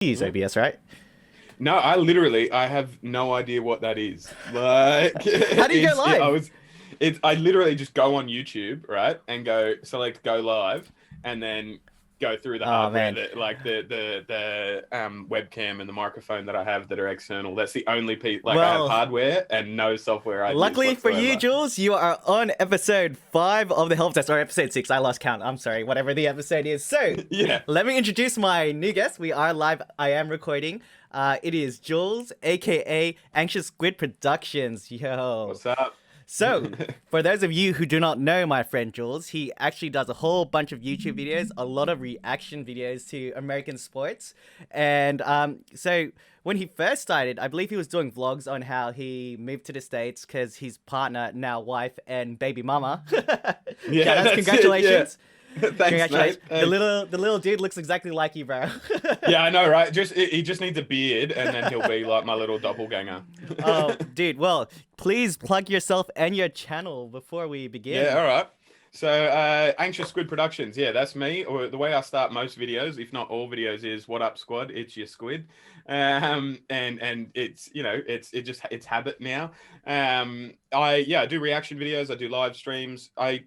Use Mm. OBS, right? No, I have no idea what that is. Like, How do you go live? I literally just go on YouTube, right, and go select go live, and then go through the Oh hardware man. that, like the webcam and the microphone that I have that are external. That's the only piece. Like, I have Well, hardware and no software I use luckily for you, whatsoever. Jules, you are on episode 5 of the Helpdesk, or episode 6. I lost count. I'm sorry, whatever the episode is. So, Yeah. let me introduce my new guest. We are live. I am recording. It is Jules, aka Anxious Squid Productions. Yo. What's up? So, for those of you who do not know my friend Jules, he actually does a whole bunch of YouTube videos, a lot of reaction videos to American sports. And so, when he first started, I believe he was doing vlogs on how he moved to the States because his partner, now wife, and baby mama. Yeah, Shoutouts, that's it. Yeah. congratulations. Thanks, Congratulations. mate. The Thanks. little dude looks exactly like you, bro. Yeah, I know, right? He just needs a beard, and then he'll be like my little doppelganger. Oh, dude, well, please plug yourself and your channel before we Yeah, begin. all right. So, Anxious Squid Productions, yeah, that's me. Or the way I start most videos, if not all videos, is "What up, squad? It's your squid." And it's it's habit now. I do reaction videos. I do live streams. I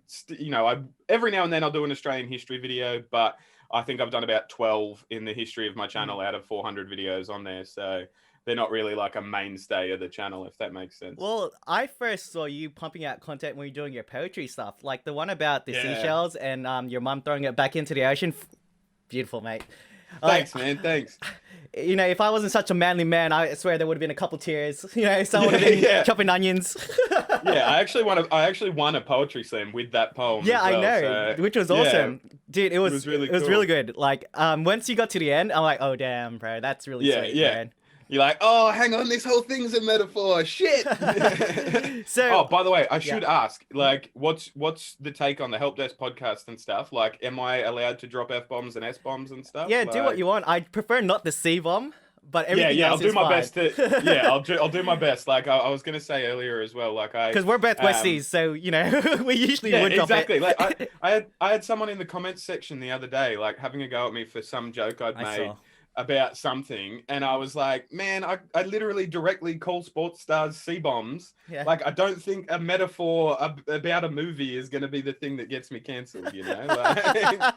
every now and then I'll do an Australian history video, but I think I've done about 12 in the history of my channel out of 400 videos on there. So they're not really like a mainstay of the channel, if that makes sense. Well, I first saw you pumping out content when you're doing your poetry stuff, like the one about the Yeah. seashells and your mum throwing it back into the ocean. Beautiful, mate. Like, Thanks, man. Thanks. if I wasn't such a manly man, I swear there would have been a couple tears. Someone would have Yeah, been yeah. chopping onions. Yeah, I actually won a poetry slam with that poem Yeah, as I well. know, So which was yeah, awesome, dude. it was really It was really cool. good. Like, once you got to the end, I'm like, oh damn, bro, that's really Yeah, sweet, yeah. man. You're like, oh, hang on, this whole thing's a metaphor. Shit. Oh, So, by the way, I yeah. should ask, like, what's the take on the Help Desk podcast and stuff? Like, am I allowed to drop F bombs and S bombs and stuff? Yeah, do what Like, you want. I prefer not the C bomb, but yeah, everything yeah, I'll else do is my fine. best to. Yeah, I'll do my best. Like I was gonna say earlier as well. Like Because we're both Westies, so we usually Yeah, would drop exactly. Like it. I had someone in the comments section the other day, like having a go at me for some joke I'd I made saw. about something, and I was like, man, I literally directly call sports stars C bombs. Yeah. Like, I don't think a metaphor about a movie is going to be the thing that gets me cancelled. Like,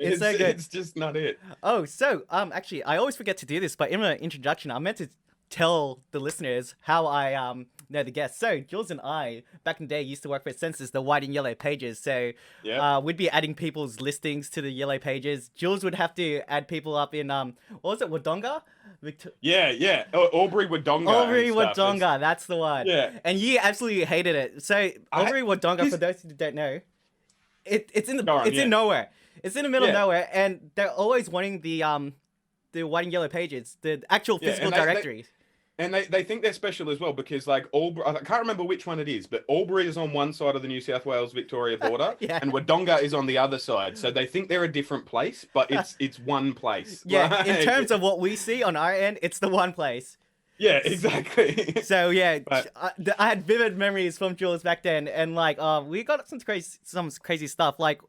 It's so good. it's just not it. Oh, so actually, I always forget to do this, but in my introduction, I meant to tell the listeners how I know the guests. So Jules and I, back in the day, used to work for Census, the white and yellow pages. So Yeah. we'd be adding people's listings to the yellow pages. Jules would have to add people up in what was it, Wodonga? Yeah, yeah. Aubrey Wodonga Aubrey and stuff. Wodonga, that's the one. Yeah. And you absolutely hated it. So Aubrey Wodonga, for His, those who don't know, it's in go on, it's yeah. in nowhere. It's in the middle of Yeah. nowhere, and they're always wanting the white and yellow pages, the actual Yeah, physical and directories. and they think they're special as well because, like, Albury, I can't remember which one it is, but Albury is on one side of the New South Wales Victoria border, Yeah. and Wodonga is on the other side. So they think they're a different place, but it's one place. Yeah, in Like, terms of what we see on our end, it's the one place. yeah, exactly. So yeah, But I had vivid memories from Jules back then, and like we got some crazy stuff. Like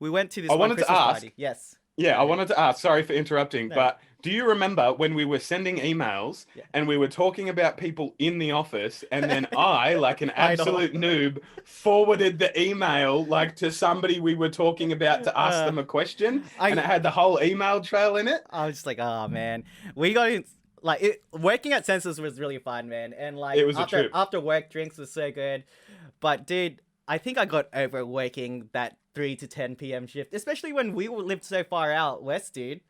we went to this I one wanted to Christmas ask. party. Yes. Yeah, I wanted to ask, sorry for interrupting, No. but do you remember when we were sending emails Yeah. and we were talking about people in the office, and then I, like an I know. absolute noob, forwarded the email like to somebody we were talking about to ask them a question, and it had the whole email trail in it? I was just like, oh man, we got in. Like working at Census was really fun, man, and like It was a trip. after work drinks was so good. But dude, I think I got over working that 3 to 10 p.m. shift, especially when we lived so far out west, dude.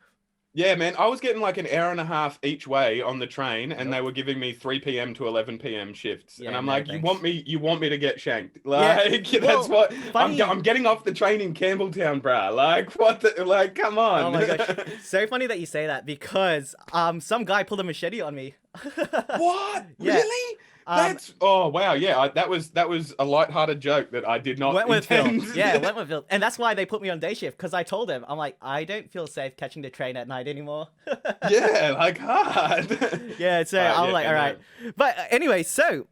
Yeah, man, I was getting like an hour and a half each way on the train, and Yep. they were giving me 3 p.m. to 11 p.m. shifts, and Yeah, I'm no like, thanks. you want me to get shanked? Like, Yeah, that's well, what funny. I'm getting off the train in Campbelltown, bruh. Like, what the, like, come on. Oh my gosh, so funny that you say that because some guy pulled a machete on me. What? Yeah. Really? That's oh wow, yeah. That was a lighthearted joke that I did not Wentworth Hill. intend. Yeah, Wentworth Hill. And that's why they put me on day shift, because I told them, I'm like, I don't feel safe catching the train at night anymore. Yeah, like hard. Yeah, so Right, I'm yeah, like, I all know. right. But anyway, so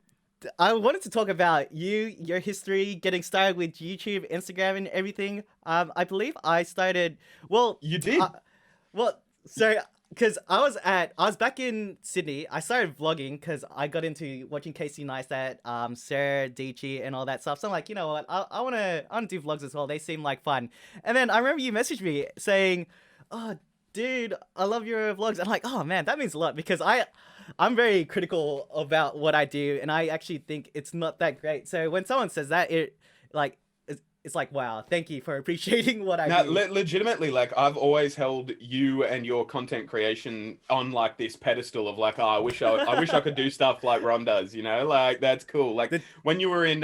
I wanted to talk about you, your history, getting started with YouTube, Instagram, and everything. I believe I started. Well, You did? well, so because I was back in Sydney. I started vlogging because I got into watching Casey Neistat, Sarah Dici, and all that stuff. So I'm like, you know what, I wanna do vlogs as well. They seem like fun. And then I remember you messaged me saying, "Oh, dude, I love your vlogs." And I'm like, "Oh man, that means a lot," because I'm very critical about what I do, and I actually think it's not that great. So when someone says that, like it's like, wow, thank you for appreciating what I Now, do. legitimately, like I've always held you and your content creation on like this pedestal of like, oh, I wish I could do stuff like Ron does, you know, like that's cool. Like The when you were in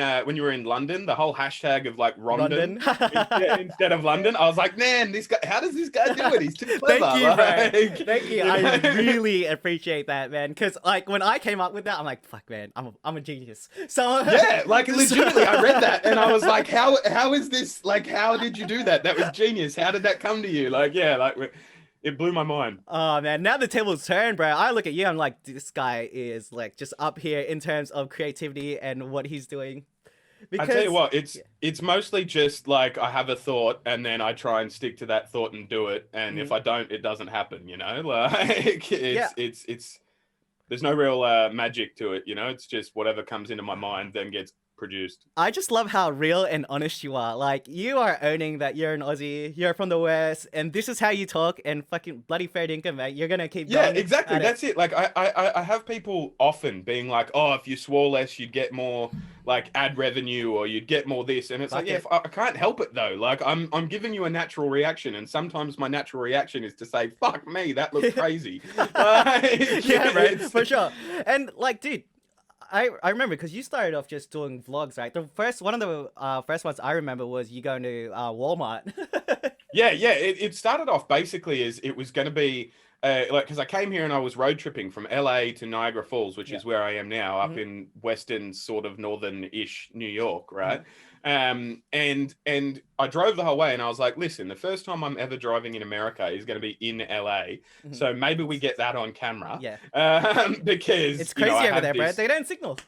London, the whole hashtag of like Rondon London. instead of London, I was like, man, this guy, how does this guy do it? He's too clever. Thank you, bro. Like, Thank you. you I know? really appreciate that, man. Because like when I came up with that, I'm like, fuck, man, I'm a genius. So Yeah, like legitimately, I read that and I was like, how is this? Like, how did you do that? That was genius. How did that come to you? Like, yeah, like it blew my mind. oh man, now the tables turn, bro. I look at you, I'm like, this guy is like just up here in terms of creativity and what he's doing. I tell you Because what, it's mostly just like I have a thought and then I try and stick to that thought and do it. And if mhm, I don't, it doesn't happen, you know? Like yeah, it's there's no real magic to it, you know? It's just whatever comes into my mind then gets produced. I just love how real and honest you are. Like you are owning that you're an Aussie, you're from the West, and this is how you talk. And fucking bloody fair dinkum, mate. You're gonna keep Yeah, going exactly. at it. That's it. Like I have people often being like, "Oh, if you swore less, you'd get more like ad revenue, or you'd get more this." And it's like, Fuck yeah, it. I can't help it though. Like I'm giving you a natural reaction, and sometimes my natural reaction is to say, "Fuck me, that looked crazy." Like, Yeah, bro, it's for sure. And like, dude, I remember because you started off just doing vlogs, right? The first one of the first ones I remember was you going to Walmart. yeah. It started off basically as it was going to be like because I came here and I was road tripping from LA to Niagara Falls, which Yeah. is where I am now, up Hmm. in western sort of northern-ish New York, Hmm. right? And I drove the whole way, and I was like, listen, the first time I'm ever driving in America is going to be in LA, Hmm. so maybe we get that on camera, Yeah. because It's you know I crazy over have there, bro. this. They don't signal.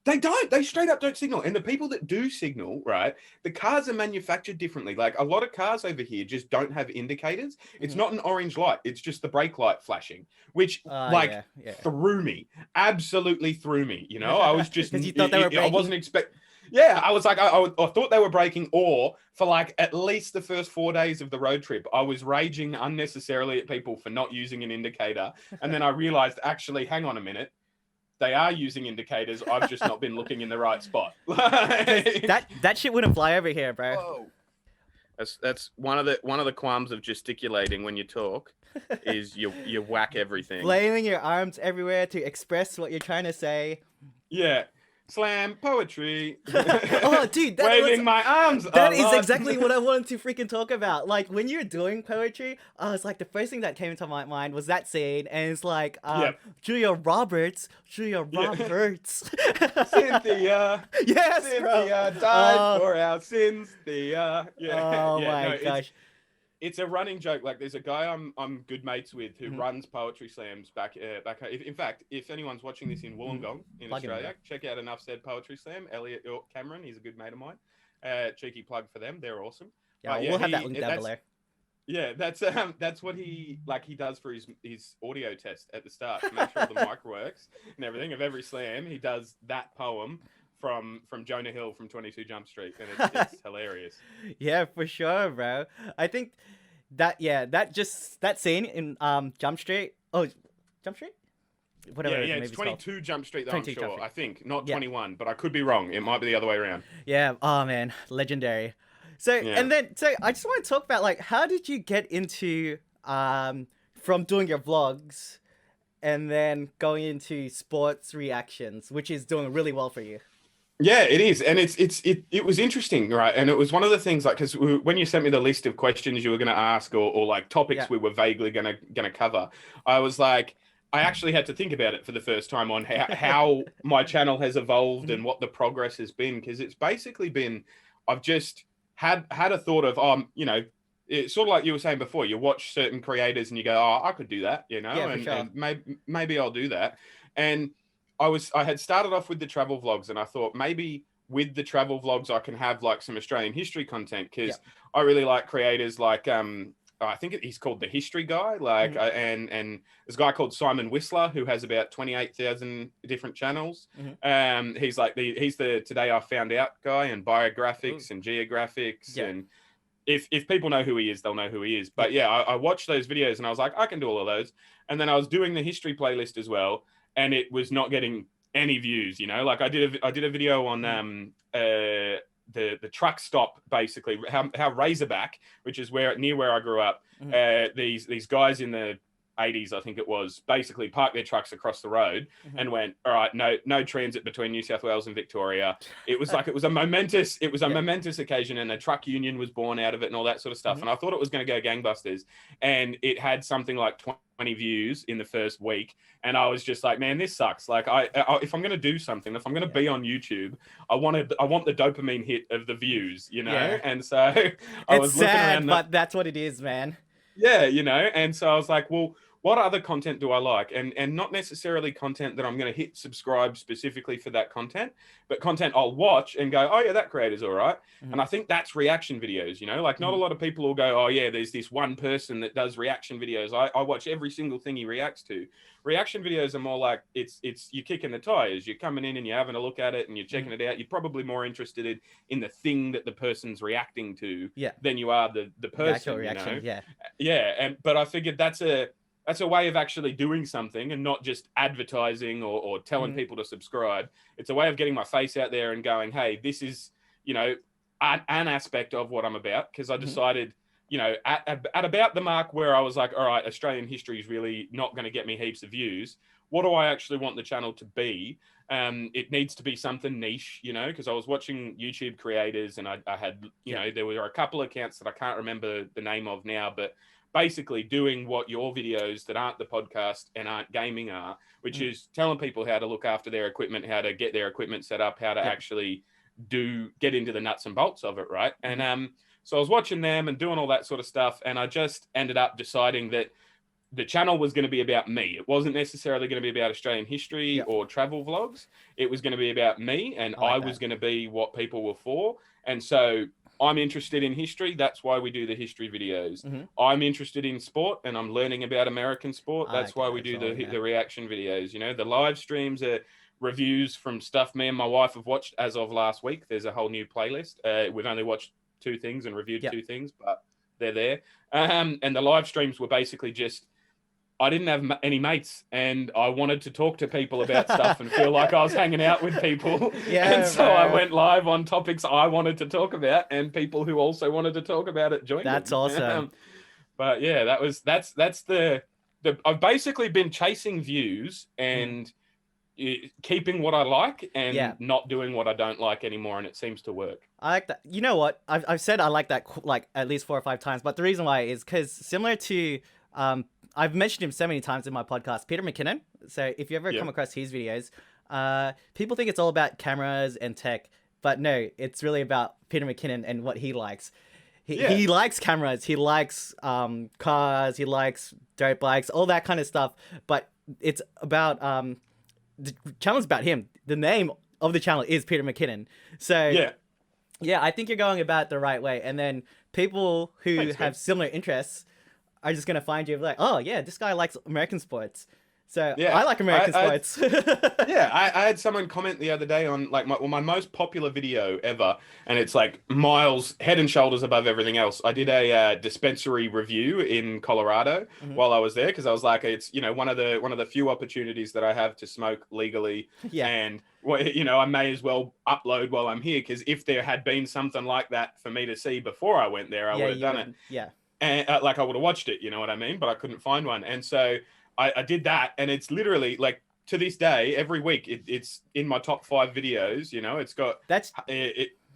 They don't. They straight up don't signal. And the people that do signal, right, the cars are manufactured differently. Like a lot of cars over here just don't have indicators. It's Hmm. not an orange light. It's just the brake light flashing, which like Yeah, yeah. threw me, absolutely threw me. You know, I was just, Because you thought they were I breaking. wasn't expect. Yeah, I was like, I thought they were braking, or for like at least the first 4 days of the road trip, I was raging unnecessarily at people for not using an indicator. And then I realized, actually, hang on a minute, they are using indicators. I've just not been looking in the right spot. Because Like, that shit wouldn't fly over here, bro. whoa. That's one of the qualms of gesticulating when you talk is you whack everything. Flailing your arms everywhere to express what you're trying to say. Yeah. Slam poetry. Oh, dude, Waving my arms a that is lot. exactly what I wanted to freaking talk about. Like when you're doing poetry, I was like, the first thing that came into my mind was that scene, and it's like, Yep. Julia Roberts, Julia Yeah. Roberts. Cynthia. Yes, bro. Cynthia died for our sins. Yeah. Oh Yeah. my No, gosh. it's a running joke. Like there's a guy I'm good mates with who Mhm, runs poetry slams back. In fact, if anyone's watching this in mhm. Wollongong in Plug him, bro. Australia, check out Enough Said Poetry Slam. Elliot Cameron, he's a good mate of mine. Cheeky plug for them. They're awesome. Yeah, But yeah, we'll have that link down below. that's what he does for his audio test at the start to make sure the mic works and everything of every slam. He does that poem from Jonah Hill from 22 Jump Street, and it's hilarious. Yeah, for sure, bro. I think that scene in Jump Street. Oh, Jump Street? Whatever Yeah, the it's movie's called. 22 Jump Street though, I'm 22 Jump sure. Street. I think not Yeah. 21, but I could be wrong. It might be the other way around. Yeah. Oh man, legendary. So Yeah. I just want to talk about like how did you get into from doing your vlogs and then going into sports reactions, which is doing really well for you. Yeah, it is, and it was interesting, right? And it was one of the things like because when you sent me the list of questions you were going to ask or like topics Yeah. we were vaguely gonna cover, I was like, I actually had to think about it for the first time on how my channel has evolved Mhm. and what the progress has been because it's basically been I've just had a thought of you know. It's sort of like you were saying before. You watch certain creators and you go, "Oh, I could do that," you know, Yeah, for sure. and maybe I'll do that. And I had started off with the travel vlogs and I thought maybe with the travel vlogs I can have like some Australian history content Yeah. because I really like creators like I think he's called the History Guy, like, and there's a guy called Simon Whistler who has about 28,000 different channels. He's like he's the Today I Found Out guy, and biographics and geographics, and if people know who he is, they'll know who he is. But yeah, I watched those videos and I was like, I can do all of those. And then I was doing the history playlist as well, and it was not getting any views. You know, like I did a video on the truck stop, basically how Razorback, which is near where I grew up, these guys in the 80s, I think it was, basically parked their trucks across the road and went, all right, no transit between New South Wales and Victoria. It was like, it was a momentous occasion, and a truck union was born out of it and all that sort of stuff. And I thought it was going to go gangbusters, and it had something like 20 views in the first week. And I was just like, man, this sucks. Like if I'm going to do something, if I'm going to be on YouTube, I want the dopamine hit of the views, you know? And so I was looking around, but that's what it is, man. Yeah, you know, and so I was like, well, what other content do I like? And not necessarily content that I'm going to hit subscribe specifically for that content, but content I'll watch and go, oh yeah, that creator's all right. And I think that's reaction videos, you know, like not a lot of people will go, oh yeah, there's this one person that does reaction videos. I watch every single thing he reacts to. Reaction videos are more like it's you're kicking the tires. You're coming in and you're having a look at it and you're checking it out. You're probably more interested in the thing that the person's reacting to than you are the person. The actual reaction, you know? Yeah. But I figured that's a way of actually doing something and not just advertising or telling people to subscribe. It's a way of getting my face out there and going, hey, this is, you know, an aspect of what I'm about. Because I decided, you know, at about the mark where I was like, all right, Australian history is really not going to get me heaps of views. What do I actually want the channel to be? It needs to be something niche, you know, because I was watching YouTube creators and I had, you know, there were a couple of accounts that I can't remember the name of now, but basically doing what your videos that aren't the podcast and aren't gaming are, which is telling people how to look after their equipment, how to get their equipment set up, how to actually get into the nuts and bolts of it, right? And so I was watching them and doing all that sort of stuff, and I just ended up deciding that the channel was going to be about me. It wasn't necessarily going to be about Australian history or travel vlogs. It was going to be about me, and I was going to be what people were for. And so I'm interested in history. That's why we do the history videos. I'm interested in sport, and I'm learning about American sport. That's why we do the reaction videos. You know, the live streams are reviews from stuff me and my wife have watched as of last week. There's a whole new playlist. We've only watched 2 things and reviewed 2 things, but they're there. And the live streams were basically just, I didn't have any mates, and I wanted to talk to people about stuff and feel like I was hanging out with people. And so I went live on topics I wanted to talk about, and people who also wanted to talk about it joined. That's awesome. But yeah, that's the I've basically been chasing views and keeping what I like and not doing what I don't like anymore, and it seems to work. I like that. You know what? I've said I like that like at least 4 or 5 times, but the reason why is because similar to I've mentioned him so many times in my podcast, Peter McKinnon. So if you ever come across his videos, people think it's all about cameras and tech, but no, it's really about Peter McKinnon and what he likes. He likes cameras, he likes cars, he likes dirt bikes, all that kind of stuff. But it's about the channel's about him. The name of the channel is Peter McKinnon. So yeah, I think you're going about it the right way. And then people who have similar interests are just gonna find you like, oh yeah, this guy likes American sports. So I like American sports. I had someone comment the other day on like my most popular video ever, and it's like miles head and shoulders above everything else. I did a dispensary review in Colorado while I was there, because I was like, it's, you know, one of the few opportunities that I have to smoke legally, and you know, I may as well upload while I'm here, because if there had been something like that for me to see before I went there, I would have done it. Yeah, and like I would have watched it, you know what I mean? But I couldn't find one, and so I did that, and it's literally like to this day, every week it's in my top 5 videos. You know, it's got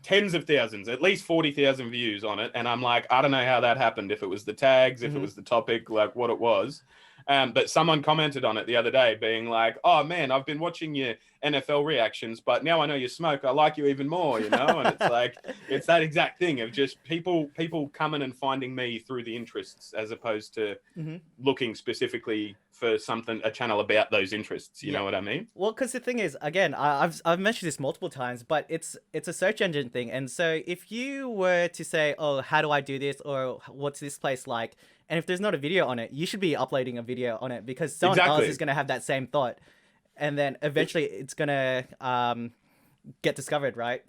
tens of thousands, at least 40,000 views on it, and I'm like, I don't know how that happened. If it was the tags, if it was the topic, like what it was. But someone commented on it the other day, being like, "Oh man, I've been watching your NFL reactions, but now I know you smoke, I like you even more, you know? And it's like, it's that exact thing of just people coming and finding me through the interests as opposed to Mhm. looking specifically for something, a channel about those interests. You Yeah. know what I mean? Well, because the thing is, again, I've mentioned this multiple times, but it's a search engine thing, and so if you were to say, "Oh, how do I do this?" or "What's this place like?" and if there's not a video on it, you should be uploading a video on it because someone else is Exactly. gonna have that same thought, and then eventually it's gonna get discovered, right?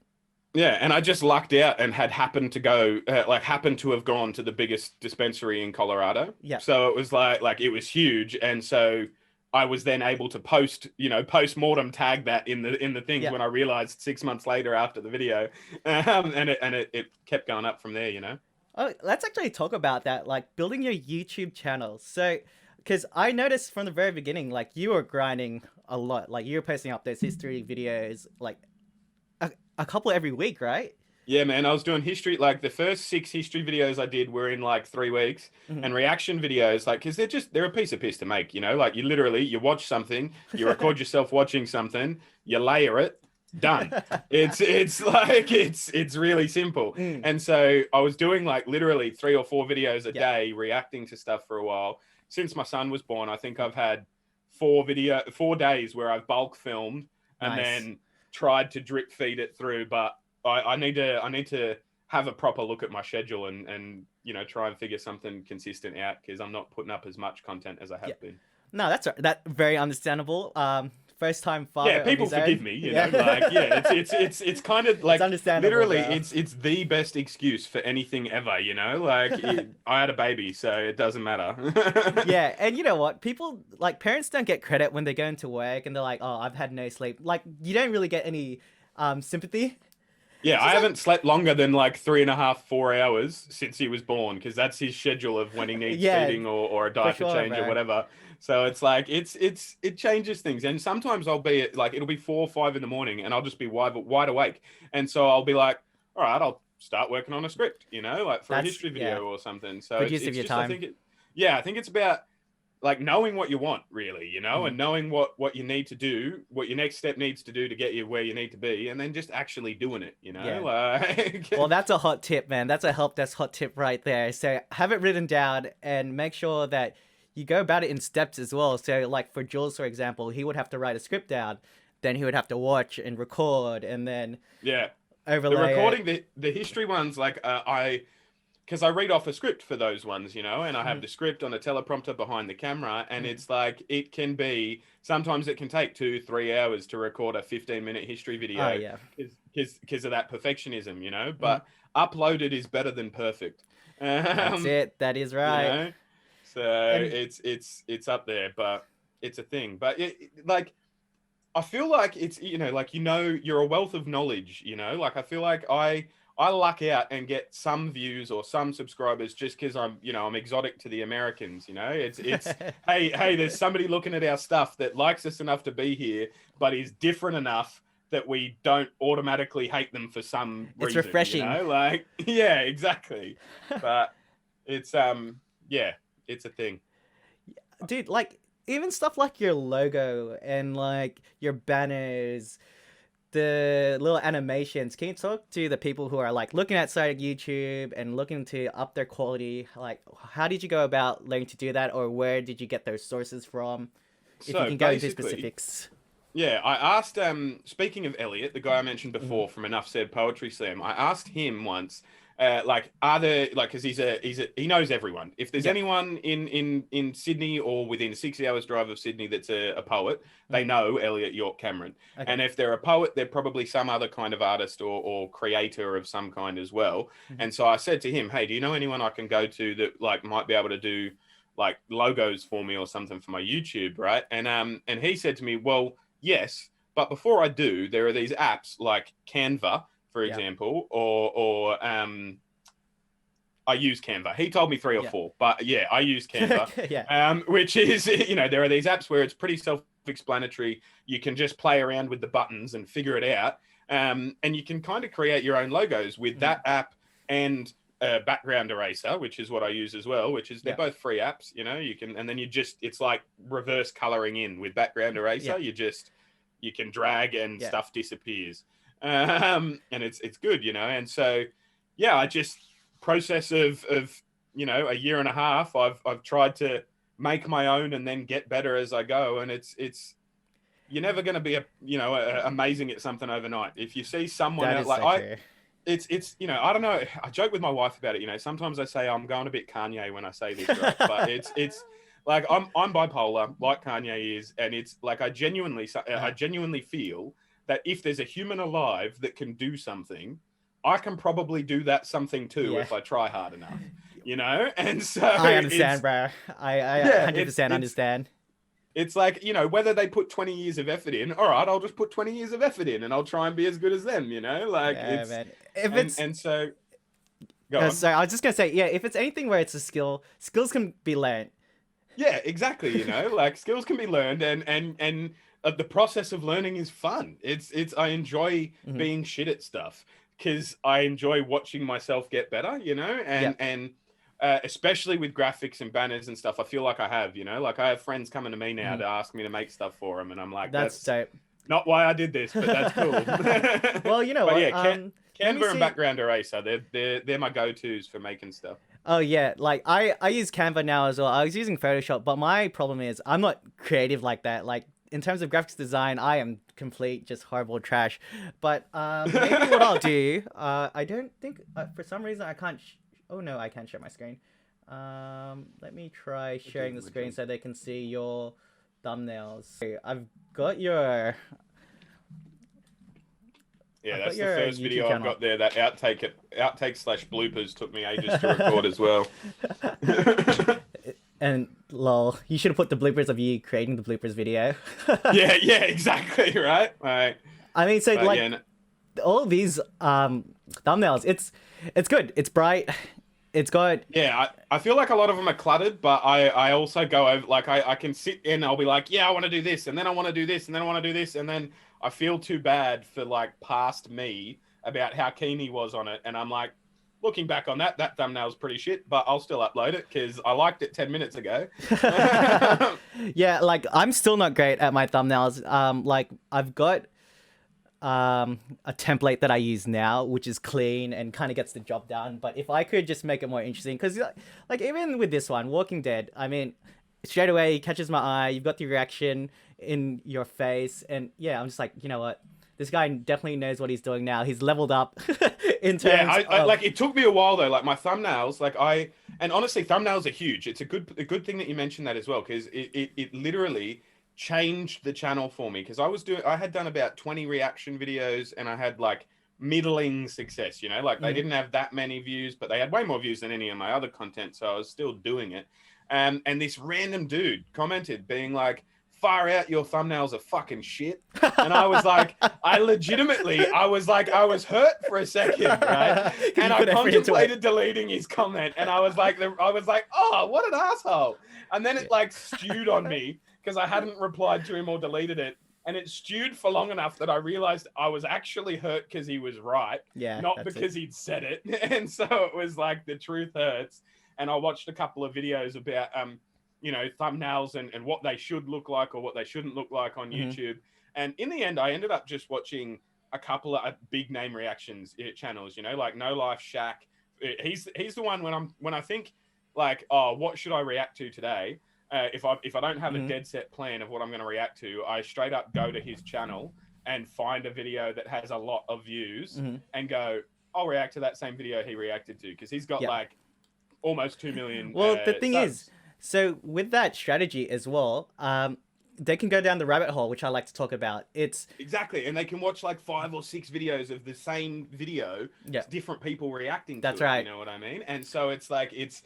Yeah, and I just lucked out and had happened to go, happened to have gone to the biggest dispensary in Colorado. Yeah. So it was like it was huge, and so I was then able to post, post mortem tag that in the things Yeah. when I realized 6 months later after the video, and it kept going up from there. Oh, let's actually talk about that, like building your YouTube channel. So, because I noticed from the very beginning, like you were grinding a lot, like you were posting up those history videos, like a couple every week, right? Yeah, man, I was doing history. Like the first 6 history videos I did were in like 3 weeks, Mhm. and reaction videos, like, because they're a piece of piss to make. Like you watch something, you record yourself watching something, you layer it, done. It's like it's really simple. Mm, And so I was doing like literally 3 or 4 videos a yeah, day, reacting to stuff for a while. Since my son was born, I think mm, I've had 4 days where I've bulk filmed and nice. then tried to drip feed it through, but I need to have a proper look at my schedule and try and figure something consistent out because I'm not putting up as much content as I Yeah, have been. no, that very understandable. First time Yeah, father of people his forgive own. me, Yeah, like yeah, it's kind of it's like understandable, literally bro. it's the best excuse for anything ever, like I had a baby, so it doesn't matter. Yeah, and you know what? People like parents don't get credit when they go into work and they're like, "Oh, I've had no sleep." Like you don't really get any sympathy. Yeah, It's I just like, haven't slept longer than like 3.5, 4 hours since he was born because that's his schedule of when he needs yeah, feeding or a for diaper sure, change or bro. whatever. So it's like it changes things, and sometimes I'll be like it'll be 4 or 5 in the morning, and I'll just be wide awake, and so I'll be like, all right, I'll start working on a script, like for a That's history yeah, video or something. So good it's use of it's your just time. I think it's about like knowing what you want really, Mhm. and knowing what you need to do, what your next step needs to do to get you where you need to be, and then just actually doing it, Yeah. like Well, that's a hot tip, man. That's a help desk hot tip right there. So have it written down and make sure that you go about it in steps as well. So, like for Jules, for example, he would have to write a script down, then he would have to watch and record, and then yeah. The overlay it. recording, the history ones, like because I read off a script for those ones, and I have Mhm. the script on a teleprompter behind the camera, and Mhm. it's like it can be sometimes it can take 2, 3 hours to record a 15-minute history Oh video yeah. because of that perfectionism, Mhm. but uploaded is better than perfect. That's Um, it. That is you right. know, so And it's up there, but it's a thing. But like I feel like it's like you're a wealth of knowledge, like I feel like I luck out and get some views or some subscribers just because I'm exotic to the Americans, it's hey there's somebody looking at our stuff that likes us enough to be here but is different enough that we don't automatically hate them for some it's reason, refreshing. like yeah, exactly. But it's yeah, it's a thing. Dude, like even stuff like your logo and like your banners, the little animations. Can you talk to the people who are like looking outside YouTube and looking to up their quality? Like, how did you go about learning to do that, or where did you get those sources from? If you So can go into basically, specifics. yeah, I asked, speaking of Elliot, the guy I mentioned Mm-hmm. before from Enough Said Poetry Slam, I asked him once, like, are there, like, because he knows everyone. If there's Yeah. anyone in Sydney or within 6 hours drive of Sydney that's a poet, they Mm-hmm. know Elliot York Cameron. Okay. And if they're a poet, they're probably some other kind of artist or creator of some kind as well. Mm-hmm. And so I said to him, hey, do you know anyone I can go to that like might be able to do like logos for me or something for my YouTube, right? And he said to me, well, yes, but before I do, there are these apps like Canva, for Yeah. example, or I use Canva. He told me three or Yeah. four, but yeah, I use Canva, Yeah. which is there are these apps where it's pretty self-explanatory. You can just play around with the buttons and figure it out, and you can kind of create your own logos with Mm-hmm. that app and background eraser, which is what I use as well, which is they're Yeah. both free apps. You can, and then it's like reverse coloring in with background Yeah. eraser. You just you can drag and Yeah. stuff disappears. And it's good, you know. And so, yeah, I just process of you know, a year and a half, I've tried to make my own and then get better as I go. And it's you're never going to be amazing at something overnight. If you see someone That else, is like so true. it's you know, I don't know. I joke with my wife about it. You know, sometimes I say I'm going a bit Kanye when I say this, right? But it's like I'm bipolar, like Kanye is, and it's like I genuinely feel that if there's a human alive that can do something, I can probably do that something too Yeah. if I try hard enough. You know, and so I understand, bro. I yeah, 100% understand. it's like, you know, whether they put 20 years of effort in, all right, I'll just put 20 years of effort in and I'll try and be as good as them, you know? Like Yeah, it's man. If it's and so go on. sorry, I was just gonna say, yeah, if it's anything where it's a skill, skills can be learned. Yeah, exactly, you know, like skills can be learned and the process of learning is fun. It's I enjoy Mm-hmm. being shit at stuff because I enjoy watching myself get better, you know? And especially with graphics and banners and stuff, I feel like I have, you know, like I have friends coming to me now to ask me to make stuff for them, and I'm like, That's dope. not why I did this, but that's cool. Well, you know but what? yeah, Let me Canva and see. Background Eraser, they're my go-tos for making stuff. Oh yeah, like I use Canva now as well. I was using Photoshop, but my problem is I'm not creative like that. Like in terms of graphics design, I am complete just horrible trash. But maybe what I'll do, I don't think for some reason I can't. Oh no, I can't share my screen. Let me try sharing the screen so they can see your thumbnails. Okay, I've got your. Yeah, I've that's got the your first YouTube video I've channel. got there. That outtake/bloopers took me ages to record as well. And lol, you should have put the bloopers of you creating the bloopers video. yeah, exactly, right? Right. I mean, so But like yeah, no, all these thumbnails, it's good, it's bright, it's got yeah, I feel like a lot of them are cluttered, but I also go over, like, I can sit and I'll be like, yeah, I want to do this, and then I want to do this, and then I want to do this, and then I feel too bad for, like, past me about how keen he was on it, and I'm like, looking back on that thumbnail's pretty shit, but I'll still upload it because I liked it 10 minutes ago. yeah, like I'm still not great at my thumbnails. Like I've got a template that I use now, which is clean and kind of gets the job done. But if I could just make it more interesting, because like even with this one, Walking Dead, I mean, straight away it catches my eye. You've got the reaction in your face, and yeah, I'm just like, you know what, this guy definitely knows what he's doing now. He's leveled up in terms Yeah, I of like, it took me a while though. Like my thumbnails, and honestly, thumbnails are huge. It's a good thing that you mentioned that as well, because it literally changed the channel for me. Because I had done about 20 reaction videos, and I had like middling success. You know, like they didn't have that many views, but they had way more views than any of my other content. So I was still doing it. And this random dude commented, being like, far out, your thumbnails are fucking shit. And I was like, I was hurt for a second, right? And I contemplated deleting his comment, and I was like, oh, what an asshole. And then it like stewed on me because I hadn't replied to him or deleted it. And it stewed for long enough that I realized I was actually hurt because he was right, not because he'd said it. And so it was like, the truth hurts. And I watched a couple of videos about you know, thumbnails and what they should look like or what they shouldn't look like on YouTube. And in the end, I ended up just watching a couple of big name reactions channels, you know, like No Life Shack. He's the one when I think like, oh, what should I react to today? If I don't have a dead set plan of what I'm going to react to, I straight up go to his channel and find a video that has a lot of views and go, I'll react to that same video he reacted to, because he's got like almost 2 million. Well, the thing subs. is, so with that strategy as well, they can go down the rabbit hole, which I like to talk about. It's exactly, and they can watch like 5 or 6 videos of the same video, different people reacting to That's it, right. you know what I mean? And so it's like, it's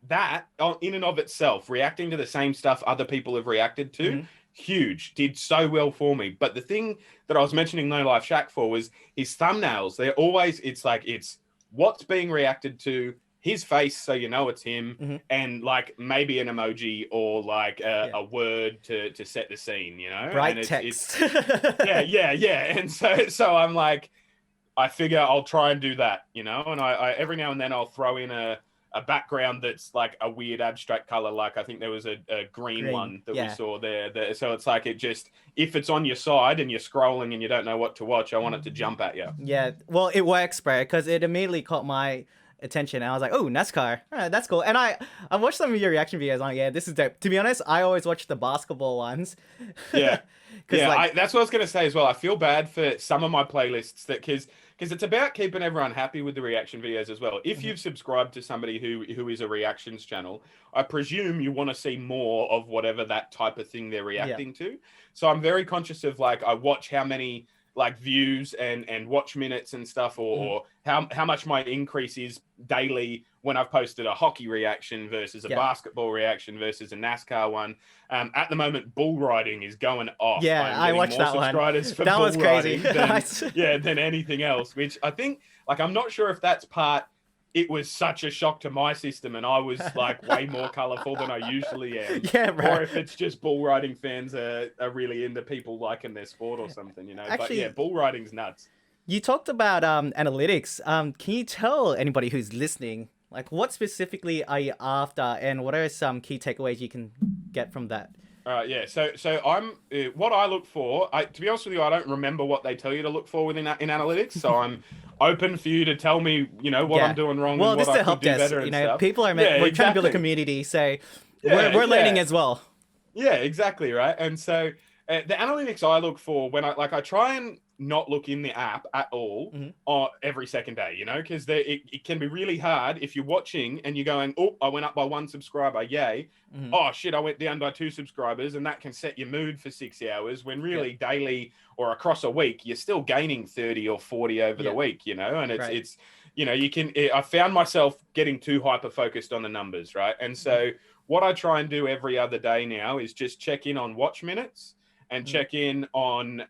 that in and of itself, reacting to the same stuff other people have reacted to, huge, did so well for me. But the thing that I was mentioning No Life Shack for was his thumbnails. They're always, it's like, it's what's being reacted to, his face, so you know it's him, and like maybe an emoji or like a word to set the scene, you know, bright and text. yeah. And so I'm like, I figure I'll try and do that, you know, and I every now and then I'll throw in a a background that's like a weird abstract color. Like I think there was a green one that we saw there. So it's like, it just, if it's on your side and you're scrolling and you don't know what to watch, I want it to jump at you. Yeah, well, it works, bro, because it immediately caught my attention, and I was like, "Oh, NASCAR, that's cool." And I watched some of your reaction videos. On, yeah, this is dope. To be honest, I always watch the basketball ones. Yeah, yeah, like, that's what I was gonna say as well. I feel bad for some of my playlists that because it's about keeping everyone happy with the reaction videos as well. If you've subscribed to somebody who is a reactions channel, I presume you want to see more of whatever that type of thing they're reacting to. So I'm very conscious of, like, I watch how many like views and watch minutes and stuff, or how much my increase is daily when I've posted a hockey reaction versus a basketball reaction versus a NASCAR one. At the moment, bull riding is going off. Yeah, I watched that one. That was crazy. Than anything else, which I think, like, I'm not sure if that's part, it was such a shock to my system and I was like way more colorful than I usually am. Yeah, bro. Or if it's just bull riding fans are really into people liking their sport or something, you know. Actually, but yeah, bull riding's nuts. You talked about analytics. Can you tell anybody who's listening, like, what specifically are you after, and what are some key takeaways you can get from that? Yeah. So I'm what I look for. To be honest with you, I don't remember what they tell you to look for within in analytics. So I'm open for you to tell me, you know, what I'm doing wrong. Well, and this what is a Helpdesk. You know, stuff. people are we're trying to build a community, so we're learning as well. Yeah, exactly, right. And so the analytics I look for when I try and not look in the app at all every second day, you know, because it can be really hard if you're watching and you're going, oh, I went up by 1 subscriber, yay. Oh, shit, I went down by 2 subscribers, and that can set your mood for 6 hours when really daily or across a week, you're still gaining 30 or 40 over the week, you know, and it's you know, I found myself getting too hyper-focused on the numbers, right? And so what I try and do every other day now is just check in on watch minutes and check in on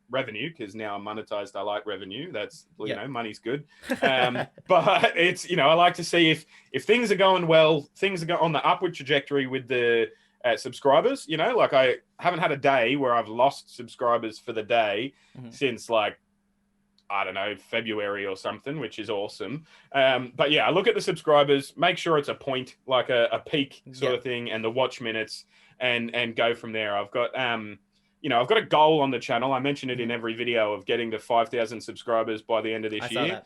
revenue, because now I'm monetized. I like revenue. That's, you know, money's good. But it's, you know, I like to see if things are going well, things are on the upward trajectory with the subscribers, you know, like I haven't had a day where I've lost subscribers for the day since, like, I don't know, February or something, which is awesome. But yeah, I look at the subscribers, make sure it's a point, like a peak sort of thing, and the watch minutes, and go from there. I've got, you know, I've got a goal on the channel. I mention it in every video of getting to 5,000 subscribers by the end of this year.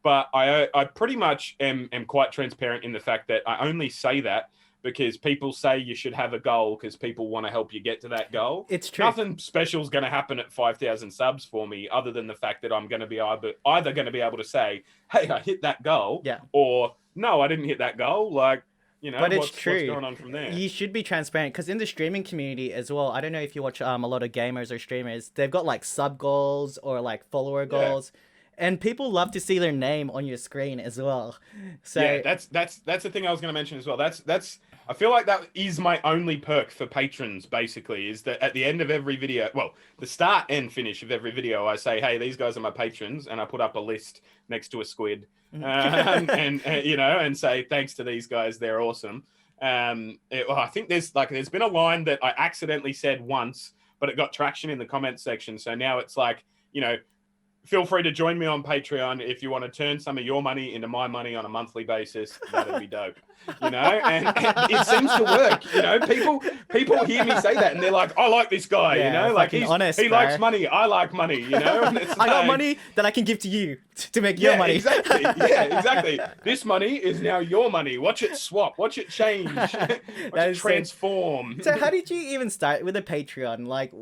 But I pretty much am quite transparent in the fact that I only say that because people say you should have a goal because people want to help you get to that goal. It's true. Nothing special is going to happen at 5,000 subs for me, other than the fact that I'm going to be either going to be able to say, hey, I hit that goal, or no, I didn't hit that goal. Like, you know, but what's going on from there? You should be transparent, because in the streaming community as well, I don't know if you watch a lot of gamers or streamers, they've got like sub goals or like follower goals. And people love to see their name on your screen as well. So yeah, that's the thing I was going to mention as well. That's I feel like that is my only perk for patrons, basically, is that at the end of every video, well, the start and finish of every video, I say, hey, these guys are my patrons, and I put up a list next to a squid, and you know, and say thanks to these guys, they're awesome. I think there's been a line that I accidentally said once, but it got traction in the comments section, so now it's like, you know, feel free to join me on Patreon if you want to turn some of your money into my money on a monthly basis. That'd be dope, you know. And it seems to work. You know, people hear me say that and they're like, "I like this guy," you know, like he likes money. I like money, you know. And it's I got money that I can give to you to make your money. Exactly. Yeah, exactly. This money is now your money. Watch it swap. Watch it change. Watch it transform. So how did you even start with a Patreon? Like,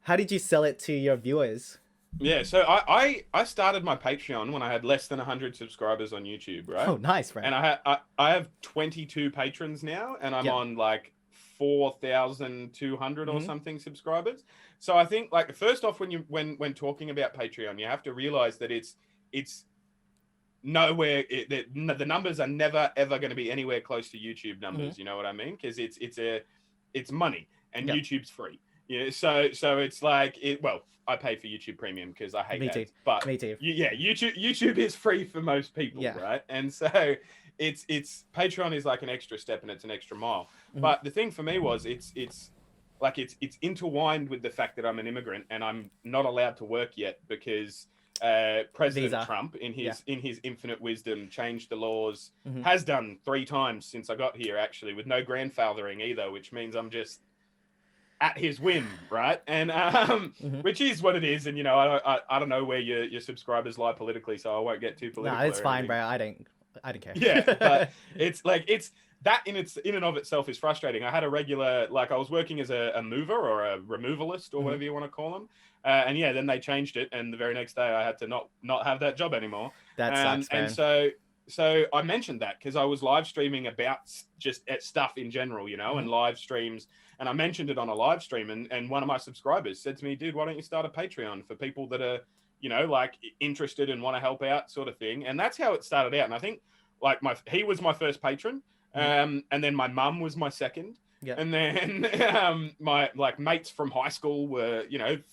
how did you sell it to your viewers? Yeah, so I started my Patreon when I had less than 100 subscribers on YouTube, right? Oh, nice, right? And I have 22 patrons now, and I'm on like 4,200 or something subscribers. So I think, like, first off, when talking about Patreon, you have to realize that it's nowhere. The numbers are never ever going to be anywhere close to YouTube numbers. You know what I mean? Because it's money, and YouTube's free. Yeah, so it's like well, I pay for YouTube Premium because I hate ads. But me too. Yeah, YouTube is free for most people, right? And so it's Patreon is like an extra step and it's an extra mile. But the thing for me was it's intertwined with the fact that I'm an immigrant and I'm not allowed to work yet because President Visa. Trump, in Yeah. his infinite wisdom, changed the laws. Mm-hmm. Has done 3 times since I got here, actually, with no grandfathering either, which means I'm just at his whim, right? And Mm-hmm. which is what it is. And I don't know where your subscribers lie politically, so I won't get too No, political it's or fine, anything. bro. I don't care. Yeah, but it's that in and of itself is frustrating. I had a regular, like, I was working as a mover or a removalist or whatever you want to call them, and yeah, then they changed it, and the very next day I had to not have that job anymore. That sucks, And man. so I mentioned that because I was live streaming about just stuff in general, and live streams, and I mentioned it on a live stream, and one of my subscribers said to me, "Dude, why don't you start a Patreon for people that are like interested and want to help out, sort of thing." And that's how it started out. And I think like he was my first patron, and then my mum was my second. Yeah. And then my like mates from high school were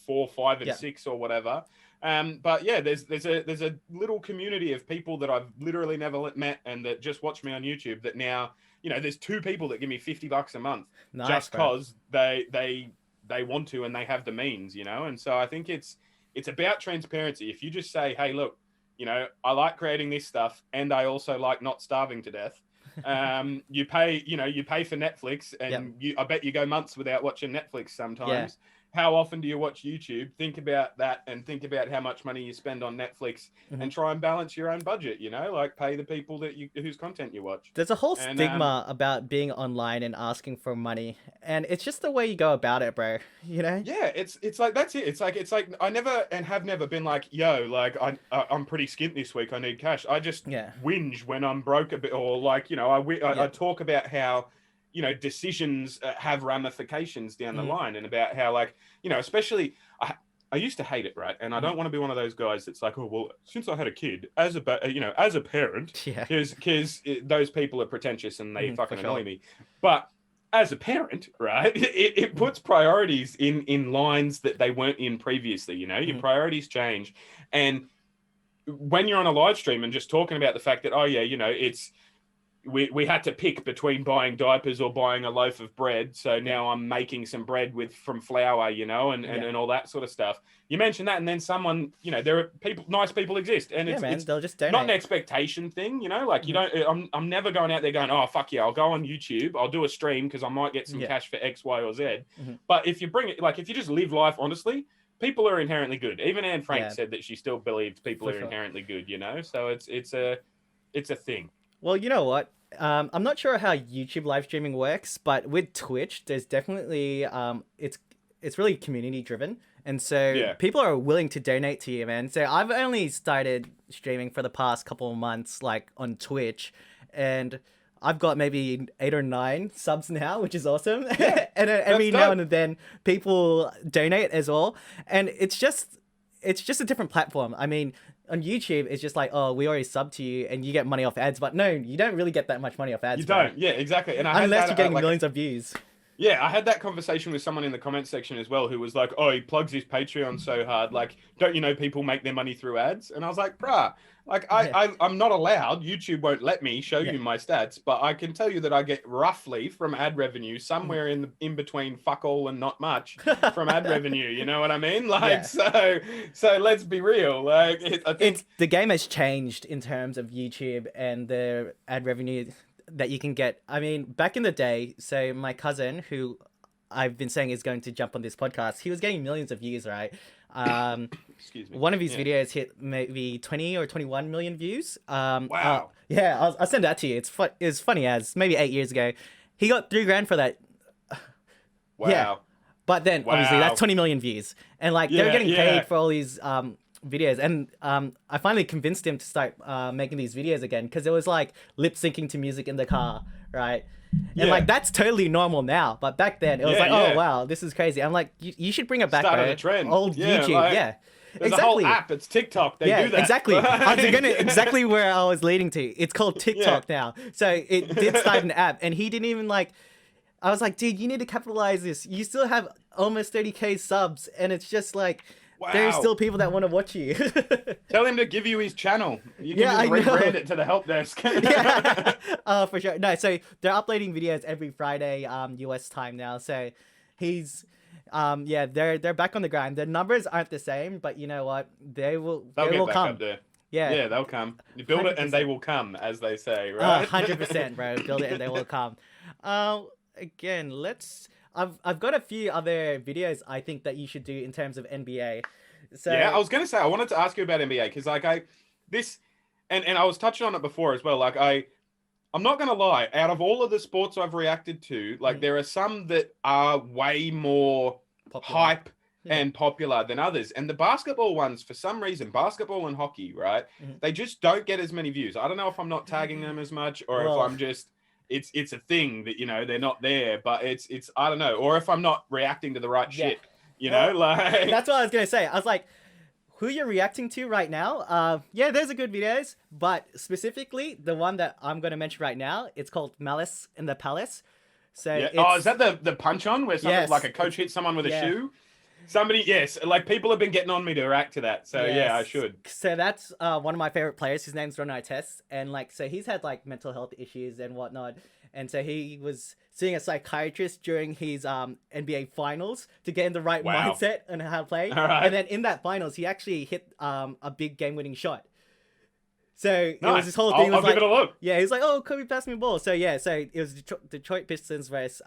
4, 5, and 6 or whatever. But yeah, there's a little community of people that I've literally never met and that just watch me on YouTube. That now there's 2 people that give me $50 a month just because they want to and they have the means, And so I think it's about transparency. If you just say, hey, look, I like creating this stuff and I also like not starving to death. You pay for Netflix, and I bet you go months without watching Netflix sometimes. How often do you watch YouTube? Think about that, and think about how much money you spend on Netflix, and try and balance your own budget. Like pay the people whose content you watch. There's a whole stigma about being online and asking for money, and it's just the way you go about it, bro. Yeah, it's like that's it. It's like I never and have never been like, yo, like I'm pretty skint this week. I need cash. I just whinge when I'm broke a bit, or like I talk about how decisions have ramifications down the line, and about how, like, especially I used to hate it, right? And I don't want to be one of those guys that's like, oh, well, since I had a kid, as a parent, because those people are pretentious and they fucking annoy me. But as a parent, right, it puts priorities in lines that they weren't in previously. Your priorities change. And when you're on a live stream and just talking about the fact that, oh yeah, it's we had to pick between buying diapers or buying a loaf of bread. So now I'm making some bread from flour, and all that sort of stuff. You mentioned that, and then someone, there are nice people exist, and it's they'll just donate. Not an expectation thing, like you don't. I'm never going out there going, oh fuck yeah, I'll go on YouTube, I'll do a stream because I might get some cash for X, Y, or Z. But if you bring it, like if you just live life honestly, people are inherently good. Even Anne Frank said that she still believes people are inherently good. So it's a thing. Well, you know what? I'm not sure how YouTube live streaming works, but with Twitch, there's definitely it's really community driven, and so people are willing to donate to you, man. So I've only started streaming for the past couple of months, like on Twitch, and I've got maybe 8 or 9 subs now, which is awesome. And every now and then people donate as well, and it's just a different platform. I mean, on YouTube, it's just like, oh, we already subbed to you and you get money off ads. But no, you don't really get that much money off ads. You don't. Yeah, exactly. And unless you're getting millions of views. Yeah, I had that conversation with someone in the comment section as well who was like, oh, he plugs his Patreon so hard. Like, don't you know people make their money through ads? And I was like, bruh, like I'm not allowed. YouTube won't let me show you my stats, but I can tell you that I get roughly from ad revenue somewhere in between fuck all and not much from ad revenue. You know what I mean? Like, so let's be real. Like, I think the game has changed in terms of YouTube and the ad revenue that you can get. I mean, back in the day, so my cousin, who I've been saying is going to jump on this podcast, he was getting millions of views, right? Excuse me. One of his videos hit maybe 20 or 21 million views. Wow. I'll send that to you. It's funny as maybe 8 years ago. He got $3,000 for that. Wow. Yeah. But then obviously that's 20 million views. And like they were getting paid for all these videos, and I finally convinced him to start making these videos again, because it was like lip syncing to music in the car, right? And like that's totally normal now, but back then it was oh wow, this is crazy. I'm like, you should bring it back, Started bro. a trend. Old YouTube, There's exactly. a whole app. It's TikTok. They do that. Exactly. I was gonna exactly where I was leading to. It's called TikTok now. So it did start an app, and he didn't even like. I was like, dude, you need to capitalize this. You still have almost 30K subs, and it's just like. Wow. There's still people that want to watch you. Tell him to give you his channel. You can just rebrand it to the Helpdesk. For sure. No, so they're uploading videos every Friday, US time now. So He's yeah, they're back on the grind. The numbers aren't the same, but you know what? They will They'll they get will back up come. there. Yeah, Yeah, they'll come. You build it and they 100%. will come, as they say, right? 100%, bro. Build it and they will come. Again, let's. I've got a few other videos I think that you should do in terms of NBA. Yeah, So I was gonna say I wanted to ask you about NBA because like this and I was touching on it before as well. Like I'm not gonna lie, out of all of the sports I've reacted to, like there are some that are way more popular. hype and popular than others. And the basketball ones, for some reason, basketball and hockey, right? Mhm. They just don't get as many views. I don't know if I'm not tagging them as much or if Well, I'm just it's a thing that, you know, they're not there, but it's I don't know, or if I'm not reacting to the right yeah. shit, you know, Well, like that's what I was gonna say. I was like, who you're reacting to right now? Yeah, there's a good videos, but specifically the one that I'm gonna mention right now, it's called Malice in the Palace. So yeah. it's Oh, is that the punch on where something yes, like a coach hits someone with a yeah. shoe? Somebody, yes, like people have been getting on me to react to that. So yeah, I Yes. should. So that's one of my favorite players. His name's ronnbizzy, and like, so he's had like mental health issues and whatnot, and so he was seeing a psychiatrist during his NBA finals to get in the right Wow. mindset and how to play. All right. And then in that finals, he actually hit a big game-winning shot. So it was Nice. this whole thing. I'll Was like, give it a look. yeah, he was like, "Oh, Kobe, pass me the ball." So yeah, so it was Detroit Pistons versus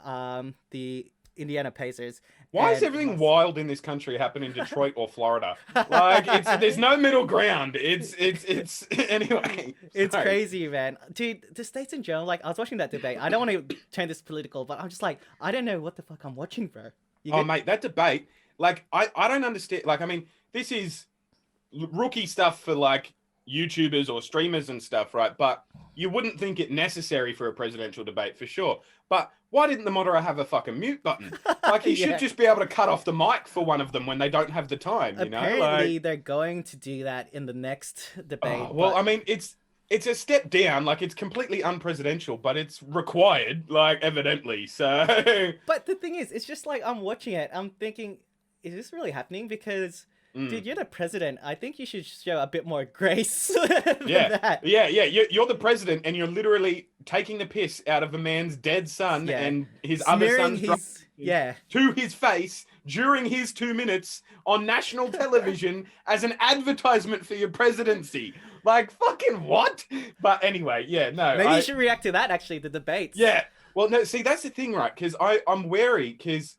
the Indiana Pacers. Why is And everything wild in this country happen in Detroit or Florida? Like there's no middle ground. It's anyway. It's sorry. crazy, man. Dude, the states in general, like, I was watching that debate. I don't want to turn this political, but I'm just like, I don't know what the fuck I'm watching, bro. You Oh get- mate, that debate, like I don't understand. Like I mean, this is rookie stuff for like YouTubers or streamers and stuff, right? But you wouldn't think it necessary for a presidential debate for sure. But why didn't the moderator have a fucking mute button? Like he Yeah. should just be able to cut off the mic for one of them when they don't have the time, you know? Apparently, Like, they're going to do that in the next debate. well, but- I mean, it's a step down. Like it's completely unpresidential, but it's required, like evidently. So But the thing is, it's just like I'm watching it. I'm thinking, is this really happening? Because, dude, you're the president. I think you should show a bit more grace. Than yeah, that. yeah. You're the president, and you're literally taking the piss out of a man's dead son Yeah. and his other Smearing son's his yeah. to his face during his 2 minutes on national television as an advertisement for your presidency. Like fucking what? But anyway, yeah, no. Maybe you should react to that. Actually, the debates. Yeah. Well, no. See, that's the thing, right? Because I'm wary. Because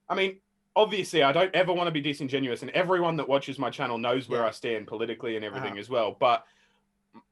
I mean, obviously, I don't ever want to be disingenuous, and everyone that watches my channel knows where Yeah. I stand politically and everything as well. But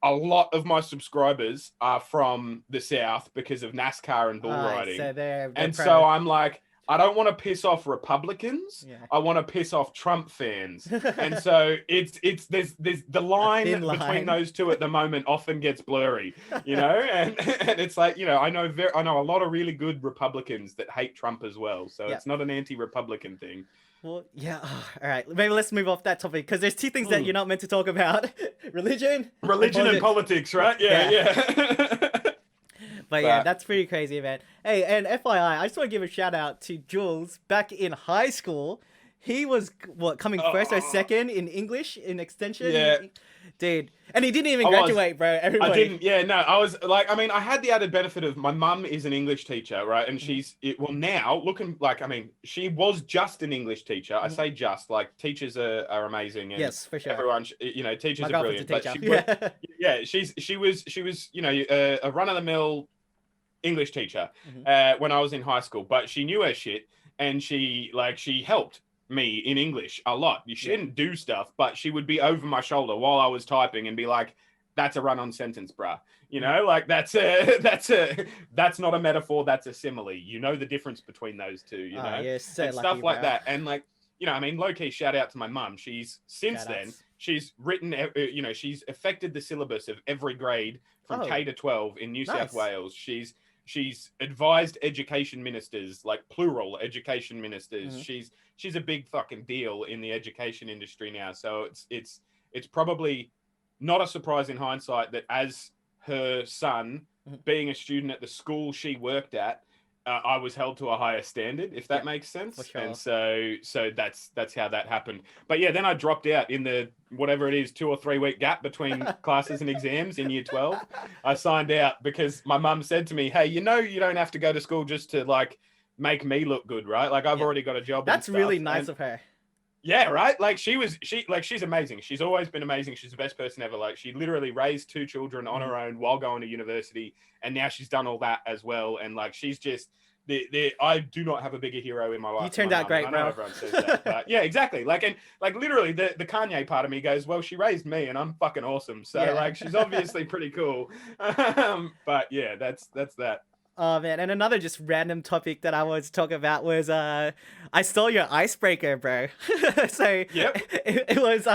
a lot of my subscribers are from the South because of NASCAR and bull riding. So they're And pro. so I'm like, I don't want to piss off Republicans. Yeah. I want to piss off Trump fans. And so it's there's the line thin line. between those two at the moment often gets blurry, you know? And it's like, you know, I know a lot of really good Republicans that hate Trump as well. So Yeah. it's not an anti-Republican thing. Well, yeah. All right. Maybe let's move off that topic because there's two things that you're not meant to talk about: religion, And politics, right? Yeah. But yeah, that's pretty crazy, man. Hey, and FYI, I just want to give a shout out to Jules. Back in high school, he was coming first or second in English in extension. Yeah. Dude, and he didn't even I was. graduate, bro. Everybody. I didn't. Yeah, no. I was like, I mean, I had the added benefit of my mum is an English teacher, right? And well now looking like, I mean, she was just an English teacher. I say just, like teachers are amazing. And Yes, for sure. everyone, you know, teachers My are girlfriend's brilliant. a But teacher. she was, you know, a run of the mill English teacher Mm-hmm. when I was in high school. But she knew her shit, and she helped me in English a lot. She didn't do stuff, but she would be over my shoulder while I was typing and be like, "That's a run-on sentence, bruh." You know, like that's not a metaphor. That's a simile. You know the difference between those two. You know, You're so and lucky, stuff like bro. that. And like, you know, I mean, low key shout out to my mum. She's since Shout then outs. she's written, you know, she's affected the syllabus of every grade from Oh. K to 12 in New Nice. South Wales. She's advised education ministers, like plural education ministers. She's a big fucking deal in the education industry now. So it's probably not a surprise in hindsight that as her son being a student at the school she worked at, I was held to a higher standard, if that makes sense. for sure. And so that's how that happened. But yeah, then I dropped out in the whatever it is 2 or 3 week gap between classes and exams in year 12. I signed out because my mum said to me, "Hey, you know, you don't have to go to school just to like make me look good, right? Like I've Yeah. already got a job. That's and really stuff, nice and of her. yeah, right. Like she's amazing. She's always been amazing. She's the best person ever. Like she literally raised 2 children on her own while going to university, and now she's done all that as well. And like she's just I do not have a bigger hero in my life. You turned out great, I know bro. everyone says that, but yeah, exactly. Like and like literally the Kanye part of me goes, well, she raised me, and I'm fucking awesome. So Yeah. like she's obviously pretty cool. But yeah, that's that. Oh man, and another just random topic that I was talking about was I stole your icebreaker, bro. So Yep. it was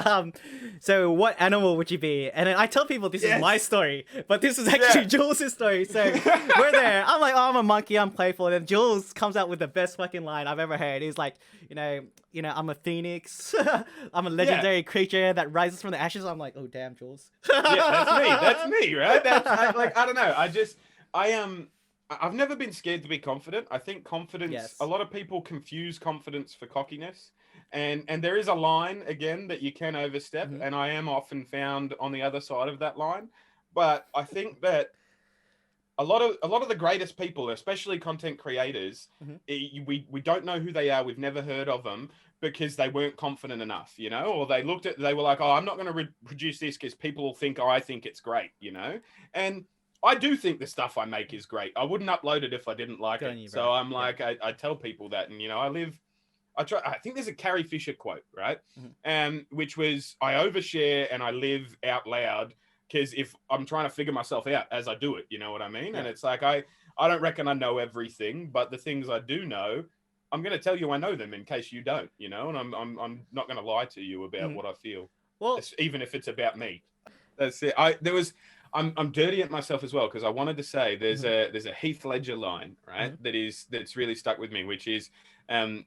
so what animal would you be? And then I tell people this is my story, but this is actually Jules' story. So we're there. I'm like, oh, I'm a monkey, I'm playful. And then Jules comes out with the best fucking line I've ever heard. He's like, I'm a phoenix. I'm a legendary creature that rises from the ashes. I'm like, oh damn, Jules. Yeah, that's me, right? I don't know. I've never been scared to be confident. I think confidence, a lot of people confuse confidence for cockiness. And there is a line, again, that you can overstep. And I am often found on the other side of that line. But I think that a lot of the greatest people, especially content creators, we don't know who they are. We've never heard of them because they weren't confident enough, or they were like, oh, I'm not going to produce this because people will think I think it's great, and I do think the stuff I make is great. I wouldn't upload it if I didn't like it. So I'm like, I tell people that, and I think there's a Carrie Fisher quote, right? Which was, I overshare and I live out loud because if I'm trying to figure myself out as I do it, you know what I mean? And it's like, I don't reckon I know everything, but the things I do know, I'm going to tell you I know them in case you don't, and I'm not going to lie to you about what I feel. Well, even if it's about me. That's it. I'm dirty at myself as well because I wanted to say there's a Heath Ledger line, right? That's really stuck with me, which is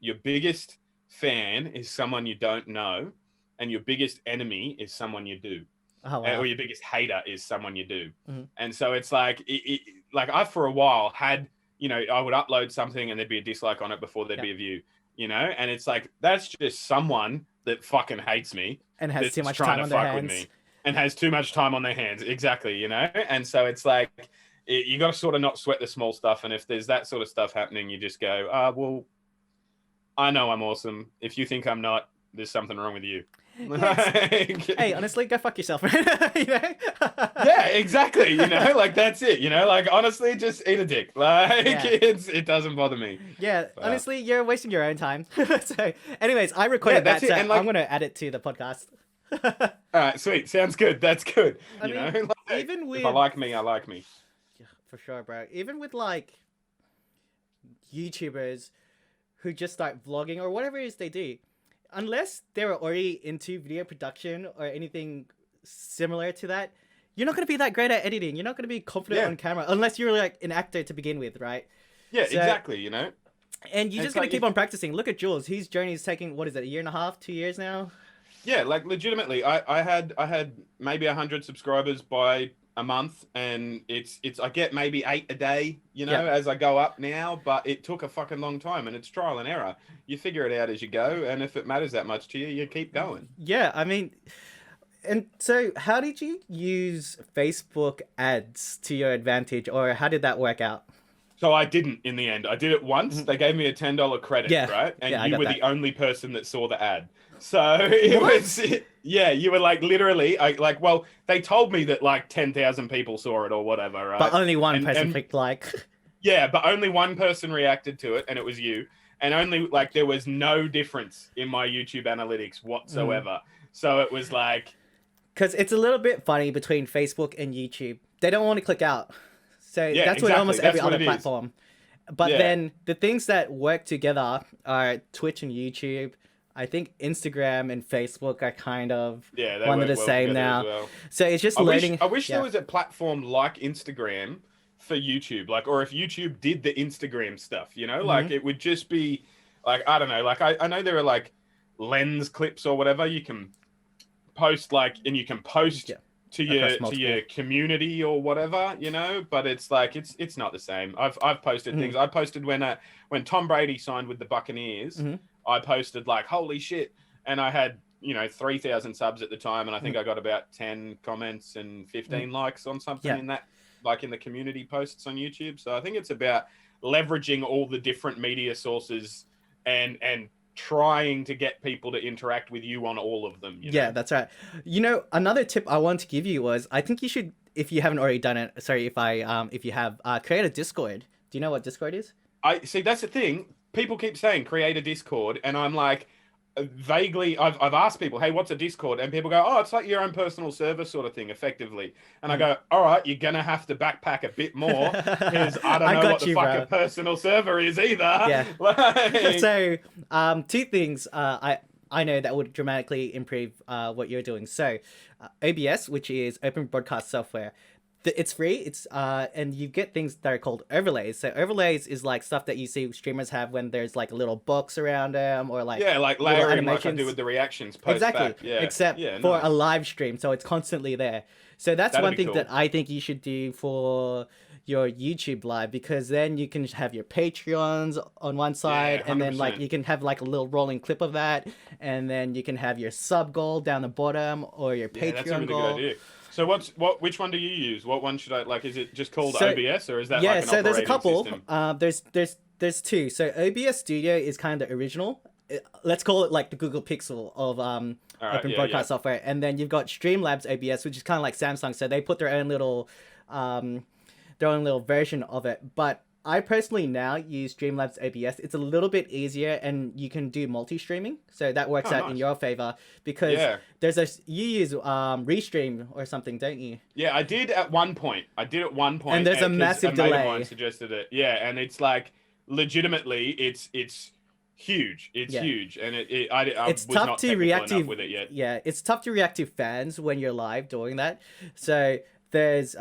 your biggest fan is someone you don't know, and your biggest enemy is someone you do. Oh, wow. Or your biggest hater is someone you do. And so it's like like I for a while had, I would upload something and there'd be a dislike on it before there'd be a view, and it's like that's just someone that fucking hates me and has too much time on their hands. And has too much time on their hands. Exactly, And so it's like, you got to sort of not sweat the small stuff. And if there's that sort of stuff happening, you just go, well, I know I'm awesome. If you think I'm not, there's something wrong with you. Hey, honestly, go fuck yourself, Yeah, exactly. Like that's it. Like honestly, just eat a dick. Like it doesn't bother me. Yeah, but honestly, you're wasting your own time. So, anyways, I recorded that. So and I'm gonna add it to the podcast. All right, sweet. Sounds good. That's good. I mean, like, even with if I like me, I like me. Yeah, for sure, bro. Even with like YouTubers who just start vlogging or whatever it is they do, unless they're already into video production or anything similar to that, you're not gonna be that great at editing. You're not gonna be confident on camera unless you're like an actor to begin with, right? Yeah, exactly. And you're just gonna keep on practicing. Look at Jules. His journey is taking, what is it, a year and a half, 2 years now? Yeah, like legitimately, I had maybe 100 subscribers by a month, and it's I get maybe 8 a day, as I go up now, but it took a fucking long time, and it's trial and error. You figure it out as you go, and if it matters that much to you, you keep going. Yeah, I mean, and so how did you use Facebook ads to your advantage, or how did that work out? So I didn't in the end. I did it once. They gave me a $10 credit, right? And you were the only person that saw the ad. So it was, you were like literally, they told me that like 10,000 people saw it or whatever, right? But only one person clicked like. Yeah, but only one person reacted to it, and it was you. And only like there was no difference in my YouTube analytics whatsoever. So it was like, because it's a little bit funny between Facebook and YouTube. They don't want to click out. So that's what almost every other platform. But then the things that work together are Twitch and YouTube. I think Instagram and Facebook are kind of one of the same now. Well. So it's just learning. I wish there was a platform like Instagram for YouTube, like, or if YouTube did the Instagram stuff, like it would just be like, I don't know, like I know there are like lens clips or whatever you can post, like, and you can post to your community or whatever, but it's like it's not the same. I've posted things. I posted when Tom Brady signed with the Buccaneers. I posted like, holy shit. And I had, 3,000 subs at the time. And I think I got about 10 comments and 15 likes on something in that, like in the community posts on YouTube. So I think it's about leveraging all the different media sources and trying to get people to interact with you on all of them. Yeah, that's right. You know, another tip I want to give you was I think you should, if you haven't already done it, sorry if you have, create a Discord. Do you know what Discord is? I see. That's the thing. People keep saying create a Discord, and I'm like, vaguely. I've asked people, hey, what's a Discord? And people go, oh, it's like your own personal server sort of thing, effectively. And I go, all right, you're gonna have to backpack a bit more because I don't know what the fuck a personal server is either. Yeah. Like... So, two things. I know that would dramatically improve what you're doing. So, OBS, which is Open Broadcast Software. It's free. It's and you get things that are called overlays. So overlays is like stuff that you see streamers have when there's like a little box around them, or like like layering, like I do with the reactions. Exactly. Yeah. Except for a live stream, so it's constantly there. So that's one thing that I think you should do for your YouTube live, because then you can have your Patreons on one side, and then like you can have like a little rolling clip of that, and then you can have your sub goal down the bottom, or your Patreon that's a really goal. good idea. So which one do you use? What one should I like? Is it just called OBS, or is that like an so there's a couple. System? There's two. So OBS Studio is kind of the original. Let's call it like the Google Pixel of open broadcast software. And then you've got Streamlabs OBS, which is kind of like Samsung. So they put their own little version of it. But I personally now use Streamlabs OBS. It's a little bit easier, and you can do multi-streaming, so that works out in your favor, because you use Restream or something, don't you? Yeah, I did at one point. And there's a massive delay. A mate of mine suggested it. Yeah, and it's like legitimately, it's huge. It's huge, and it's tough not to react to with it yet. Yeah, it's tough to react to fans when you're live doing that. So there's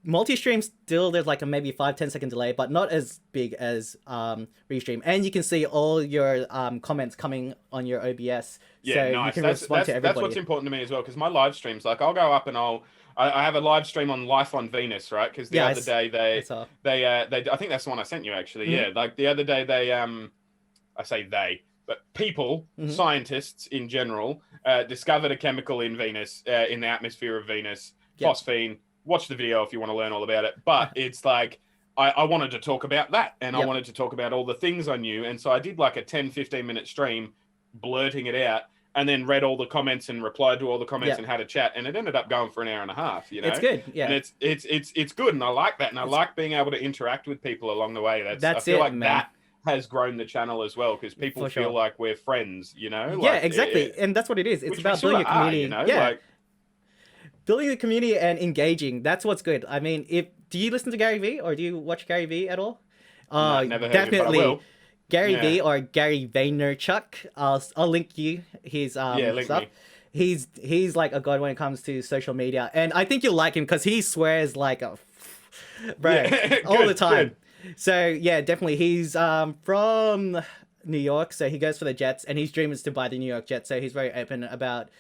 multi-stream still, there's like a maybe 5-10 second delay, but not as big as Restream, and you can see all your comments coming on your OBS. Yeah, so nice. You can respond to everybody. That's what's important to me as well, because my live streams, like I'll go up and I have a live stream on Life on Venus, right? Because the other day they I think that's the one I sent you actually. Mm-hmm. Yeah, like the other day they I say they, but people, scientists in general, discovered a chemical in Venus, in the atmosphere of Venus, phosphine. Watch the video if you want to learn all about it. But it's like, I wanted to talk about that, and I wanted to talk about all the things I knew. And so I did like a 10-15 minute stream blurting it out, and then read all the comments and replied to all the comments and had a chat. And it ended up going for an hour and a half, you know? It's good, yeah. And it's good, and I like that. And I like being able to interact with people along the way. I feel like that has grown the channel as well, because people feel like we're friends, you know? Yeah, exactly. And that's what it is. It's about building a community. You know? Yeah. Building a community and engaging. That's what's good. I mean, do you listen to Gary Vee, or do you watch Gary Vee at all? No, never heard definitely. Of it, but I will. Gary Vee or Gary Vaynerchuk. I'll link you his link stuff. Me. He's like a god when it comes to social media, and I think you'll like him because he swears like a all the time. Good. So yeah, definitely. He's from New York, so he goes for the Jets, and his dream is to buy the New York Jets. So he's very open about.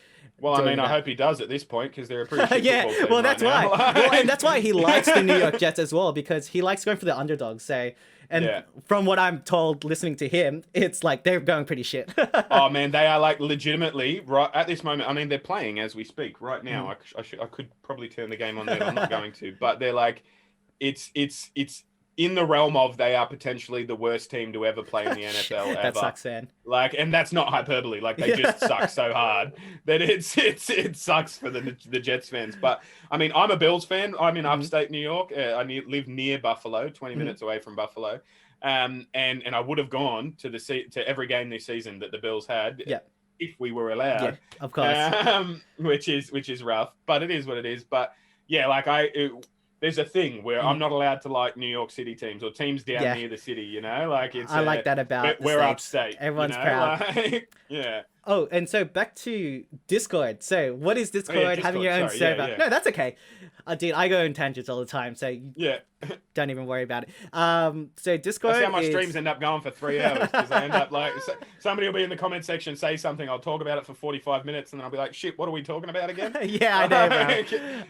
Well, I mean, I hope he does at this point, because they're a pretty shit football team well, that's right why. Well, and that's why he likes the New York Jets as well, because he likes going for the underdogs. So, and from what I'm told, listening to him, it's like they're going pretty shit. Oh man, they are like legitimately right at this moment. I mean, they're playing as we speak right now. I could probably turn the game on there. I'm not going to, but they're like, it's in the realm of they are potentially the worst team to ever play in the NFL ever. That sucks, man. Like, and that's not hyperbole. Like, they just suck so hard that it sucks for the Jets fans. But I mean, I'm a Bills fan. I'm in upstate New York. I live near Buffalo, 20 minutes away from Buffalo. And I would have gone to every game this season that the Bills had. Yeah. If we were allowed. Yeah, of course. Which is rough, but it is what it is. But yeah, like there's a thing where I'm not allowed to like New York City teams or teams down near the city, you know? Like I like that about we're upstate. Everyone's you know? proud. Like, yeah. Oh, and so back to Discord. So what is Discord? Discord, having your own server? Yeah. No, that's okay. Dude, I go in tangents all the time, so don't even worry about it. So Discord That's how my streams end up going for 3 hours, because I end up like, somebody will be in the comment section, say something, I'll talk about it for 45 minutes, and then I'll be like, shit, what are we talking about again? Yeah, I know, bro.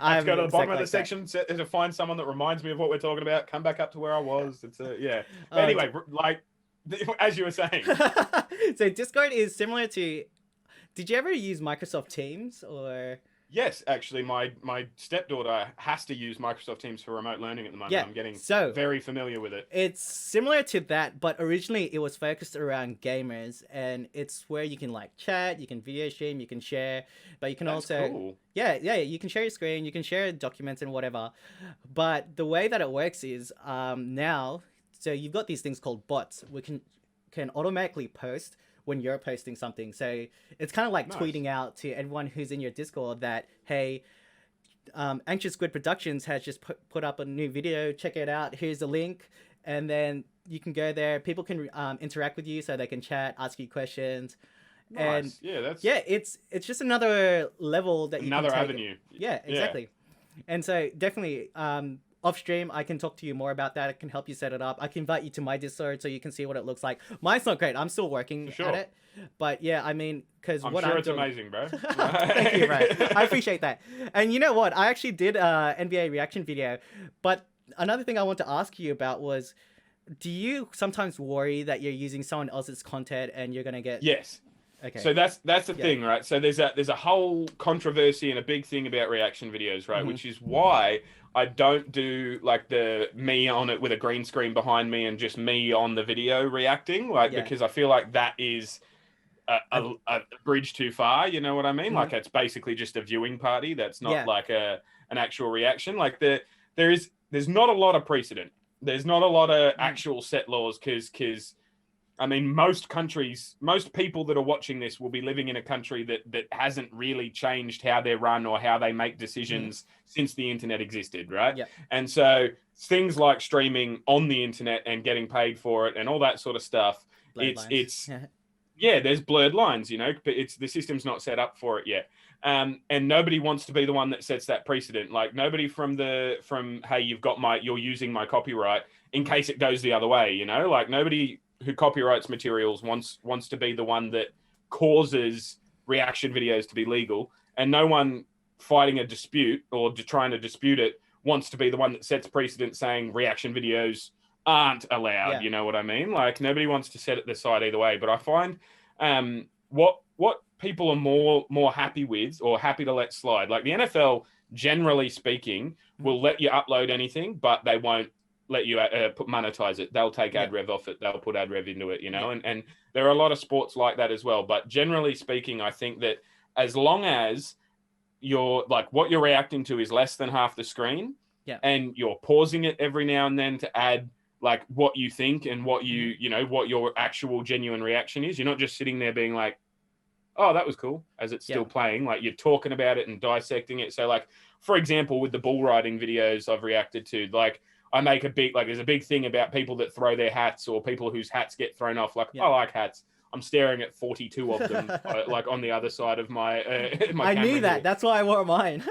I have to go to the bottom of the section to find someone that reminds me of what we're talking about, come back up to where I was. It's But anyway, like, as you were saying. So Discord is similar to... Did you ever use Microsoft Teams, or... Yes, actually, my stepdaughter has to use Microsoft Teams for remote learning at the moment. Yeah. I'm getting So very familiar with it. it's similar to that, but originally it was focused around gamers, and it's where you can like chat, you can video stream, you can share, but you can That's also, cool. yeah, you can share your screen, you can share documents and whatever. But the way that it works is now, so you've got these things called bots, we can automatically post when you're posting something. So it's kind of like Nice. tweeting out to everyone who's in your Discord that, hey, Anxious Squid Productions has just put up a new video. Check it out. Here's the link, and then you can go there. People can interact with you, so they can chat, ask you questions, and Nice. Yeah, that's yeah, it's just another level that you can another take. avenue. Yeah, Yeah. exactly. And so definitely, off stream, I can talk to you more about that. I can help you set it up. I can invite you to my Discord so you can see what it looks like. Mine's not great. I'm still working For sure. at it, but yeah, I mean, because I'm what sure I'm it's doing... amazing, bro. Thank you, bro. I appreciate that. And you know what? I actually did a NBA reaction video, but another thing I want to ask you about was, do you sometimes worry that you're using someone else's content and you're gonna get... Yes. Okay. So that's the Yeah. thing, right? So there's a whole controversy and a big thing about reaction videos, right? Which is why I don't do like the me on it with a green screen behind me and just me on the video reacting, like Yeah. because I feel like that is a bridge too far. You know what I mean? Like it's basically just a viewing party. That's not Yeah. like an actual reaction. Like there's not a lot of precedent. There's not a lot of actual set laws because I mean, most countries, most people that are watching this will be living in a country that hasn't really changed how they run or how they make decisions since the internet existed, right? Yep. And so things like streaming on the internet and getting paid for it and all that sort of stuff, Blurred it's lines. yeah, there's blurred lines, you know, but it's the system's not set up for it yet. And nobody wants to be the one that sets that precedent. Like nobody from hey, you're using my copyright in case it goes the other way, you know, like nobody who copyrights materials wants to be the one that causes reaction videos to be legal, and no one fighting a dispute or trying to dispute it wants to be the one that sets precedent saying reaction videos aren't allowed. Yeah. You know what I mean? Like nobody wants to set it the side either way. But I find what people are more happy with or happy to let slide. Like the NFL, generally speaking, will let you upload anything, but they won't let you monetize it. They'll take ad rev off it. They'll put ad rev into it, you know, and there are a lot of sports like that as well. But generally speaking, I think that as long as you're like what you're reacting to is less than half the screen and you're pausing it every now and then to add like what you think and what you know, what your actual genuine reaction is. You're not just sitting there being like, oh, that was cool, as it's still playing. Like you're talking about it and dissecting it. So like, for example, with the bull riding videos I've reacted to, like, I make there's a big thing about people that throw their hats or people whose hats get thrown off. Like, I like hats. I'm staring at 42 of them, like on the other side of my I knew that. here. That's why I wore mine.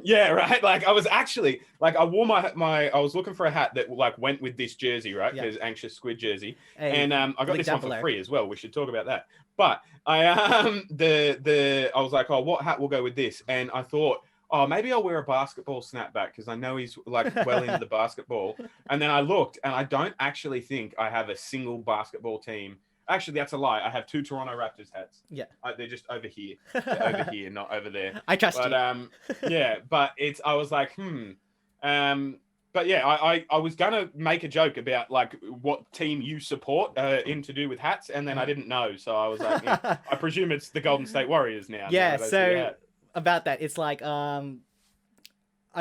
Yeah, right. Like I was actually like I wore I was looking for a hat that like went with this jersey, right? Because Anxious Squid jersey, and I got this one for free as well. We should talk about that. But I I was like, oh, what hat will go with this? And I thought, oh, maybe I'll wear a basketball snapback because I know he's like well into the basketball. And then I looked, and I don't actually think I have a single basketball team. Actually, that's a lie. I have 2 Toronto Raptors hats. Yeah. They're just over here. They're over here, not over there. I trust you. Yeah, but I was like, but yeah, I was gonna make a joke about like what team you support in to do with hats, and then I didn't know, so I was like, yeah, I presume it's the Golden State Warriors now. Yeah, so about that, it's like I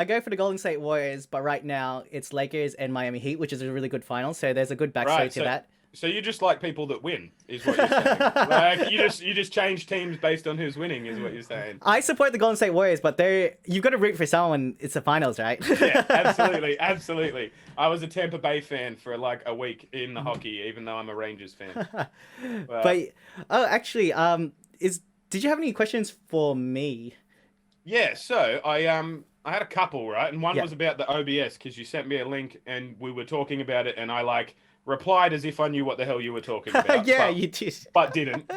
go for the Golden State Warriors, but right now it's Lakers and Miami Heat, which is a really good final. So there's a good backstory to that. So you just like people that win, is what you're saying. Like you just change teams based on who's winning, is what you're saying. I support the Golden State Warriors, but you've got to root for someone. It's the finals, right? Yeah, absolutely, absolutely. I was a Tampa Bay fan for like a week in the hockey, even though I'm a Rangers fan. But actually, did you have any questions for me? Yeah, so I had a couple, right? And one was about the OBS because you sent me a link and we were talking about it, and I like replied as if I knew what the hell you were talking about. Yeah, you did. But didn't.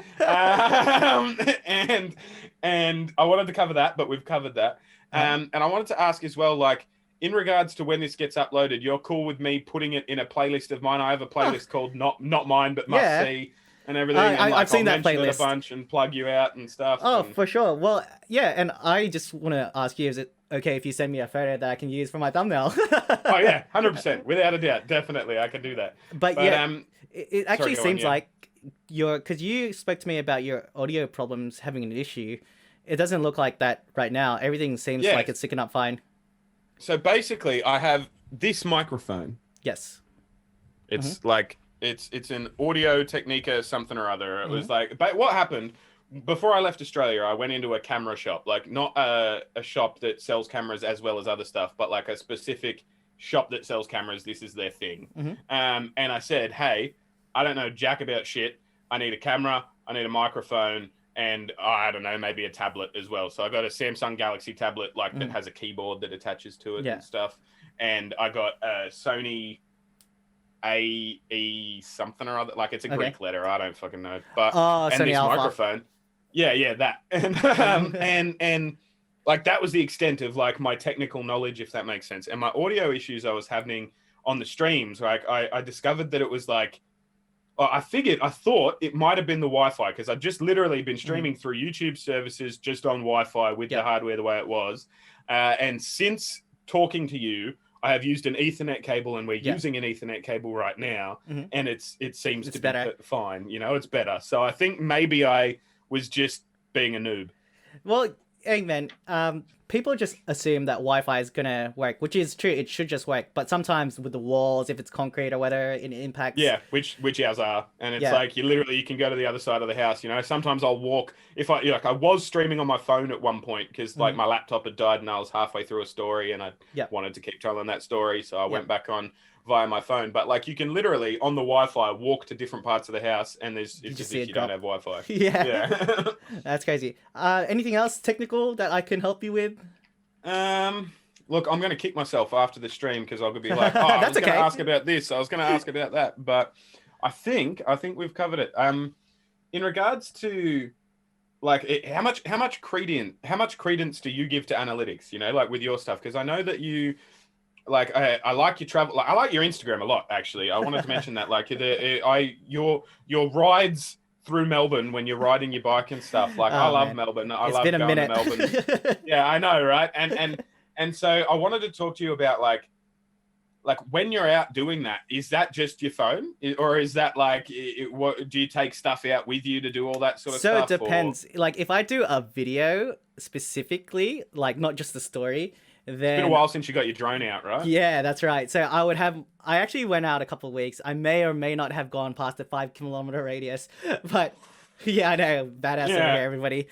And I wanted to cover that, but we've covered that. And I wanted to ask as well, like, in regards to when this gets uploaded, you're cool with me putting it in a playlist of mine? I have a playlist called not mine, but Must See. and everything, and like I've seen I'll that mention it a playlist. bunch and plug you out and stuff. Oh, And for sure. Well, yeah, and I just want to ask you, is it okay if you send me a photo that I can use for my thumbnail? oh yeah, 100%, without a doubt, definitely, I can do that. But But yeah, it sorry, actually go on. seems Yeah. like because you spoke to me about your audio problems having an issue. It doesn't look like that right now. Everything seems Yeah. like it's sticking up fine. So basically, I have this microphone. Yes. It's like it's an Audio Technica something or other. It was Mm-hmm. like, but what happened before I left Australia? I went into a camera shop, like not a shop that sells cameras as well as other stuff, but like a specific shop that sells cameras. This is their thing. Mm-hmm. And I said, hey, I don't know jack about shit. I need a camera. I need a microphone. And I don't know, maybe a tablet as well. So I got a Samsung Galaxy tablet, like that has a keyboard that attaches to it Yeah. and stuff. And I got a Sony AE something or other, like it's a Greek letter. I don't fucking know. But Oh, and Sony this Alpha. microphone, yeah, that, and like that was the extent of like my technical knowledge, if that makes sense. And my audio issues I was having on the streams, like I discovered that it was like. I thought it might have been the Wi-Fi because I've just literally been streaming through YouTube services just on Wi-Fi with the hardware the way it was. And since talking to you, I have used an Ethernet cable, and we're using an Ethernet cable right now, and it seems to be fine. You know, it's better. So I think maybe I was just being a noob. Well, hey man, people just assume that Wi-Fi is gonna work, which is true. It should just work, but sometimes with the walls, if it's concrete or whether it impacts. Yeah, which ours are, and it's like you can go to the other side of the house. You know, sometimes I'll walk. If I like, I was streaming on my phone at one point because like my laptop had died and I was halfway through a story and I wanted to keep telling that story, so I went back on via my phone. But like, you can literally on the Wi-Fi walk to different parts of the house, and it's just if you don't have Wi-Fi. Yeah. That's crazy. Anything else technical that I can help you with? Look, I'm going to kick myself after the stream because I'll be like, oh, I was going to ask about this. I was going to ask about that. But I think we've covered it. In regards to like how much credence do you give to analytics, you know, like with your stuff? Because I know that you like, I like your travel. Like, I like your Instagram a lot, actually. I wanted to mention that, like your rides through Melbourne when you're riding your bike and stuff. Like, I love Melbourne. I love going to Melbourne. Yeah, I know, right? And so I wanted to talk to you about like when you're out doing that, is that just your phone, or is that like what do you take stuff out with you to do all that sort of stuff? So it depends. Like if I do a video specifically, like not just the story, then it's been a while since you got your drone out, right? Yeah, that's right. So I actually went out a couple of weeks. I may or may not have gone past the 5 kilometer radius, but yeah, I know, badass over here, everybody.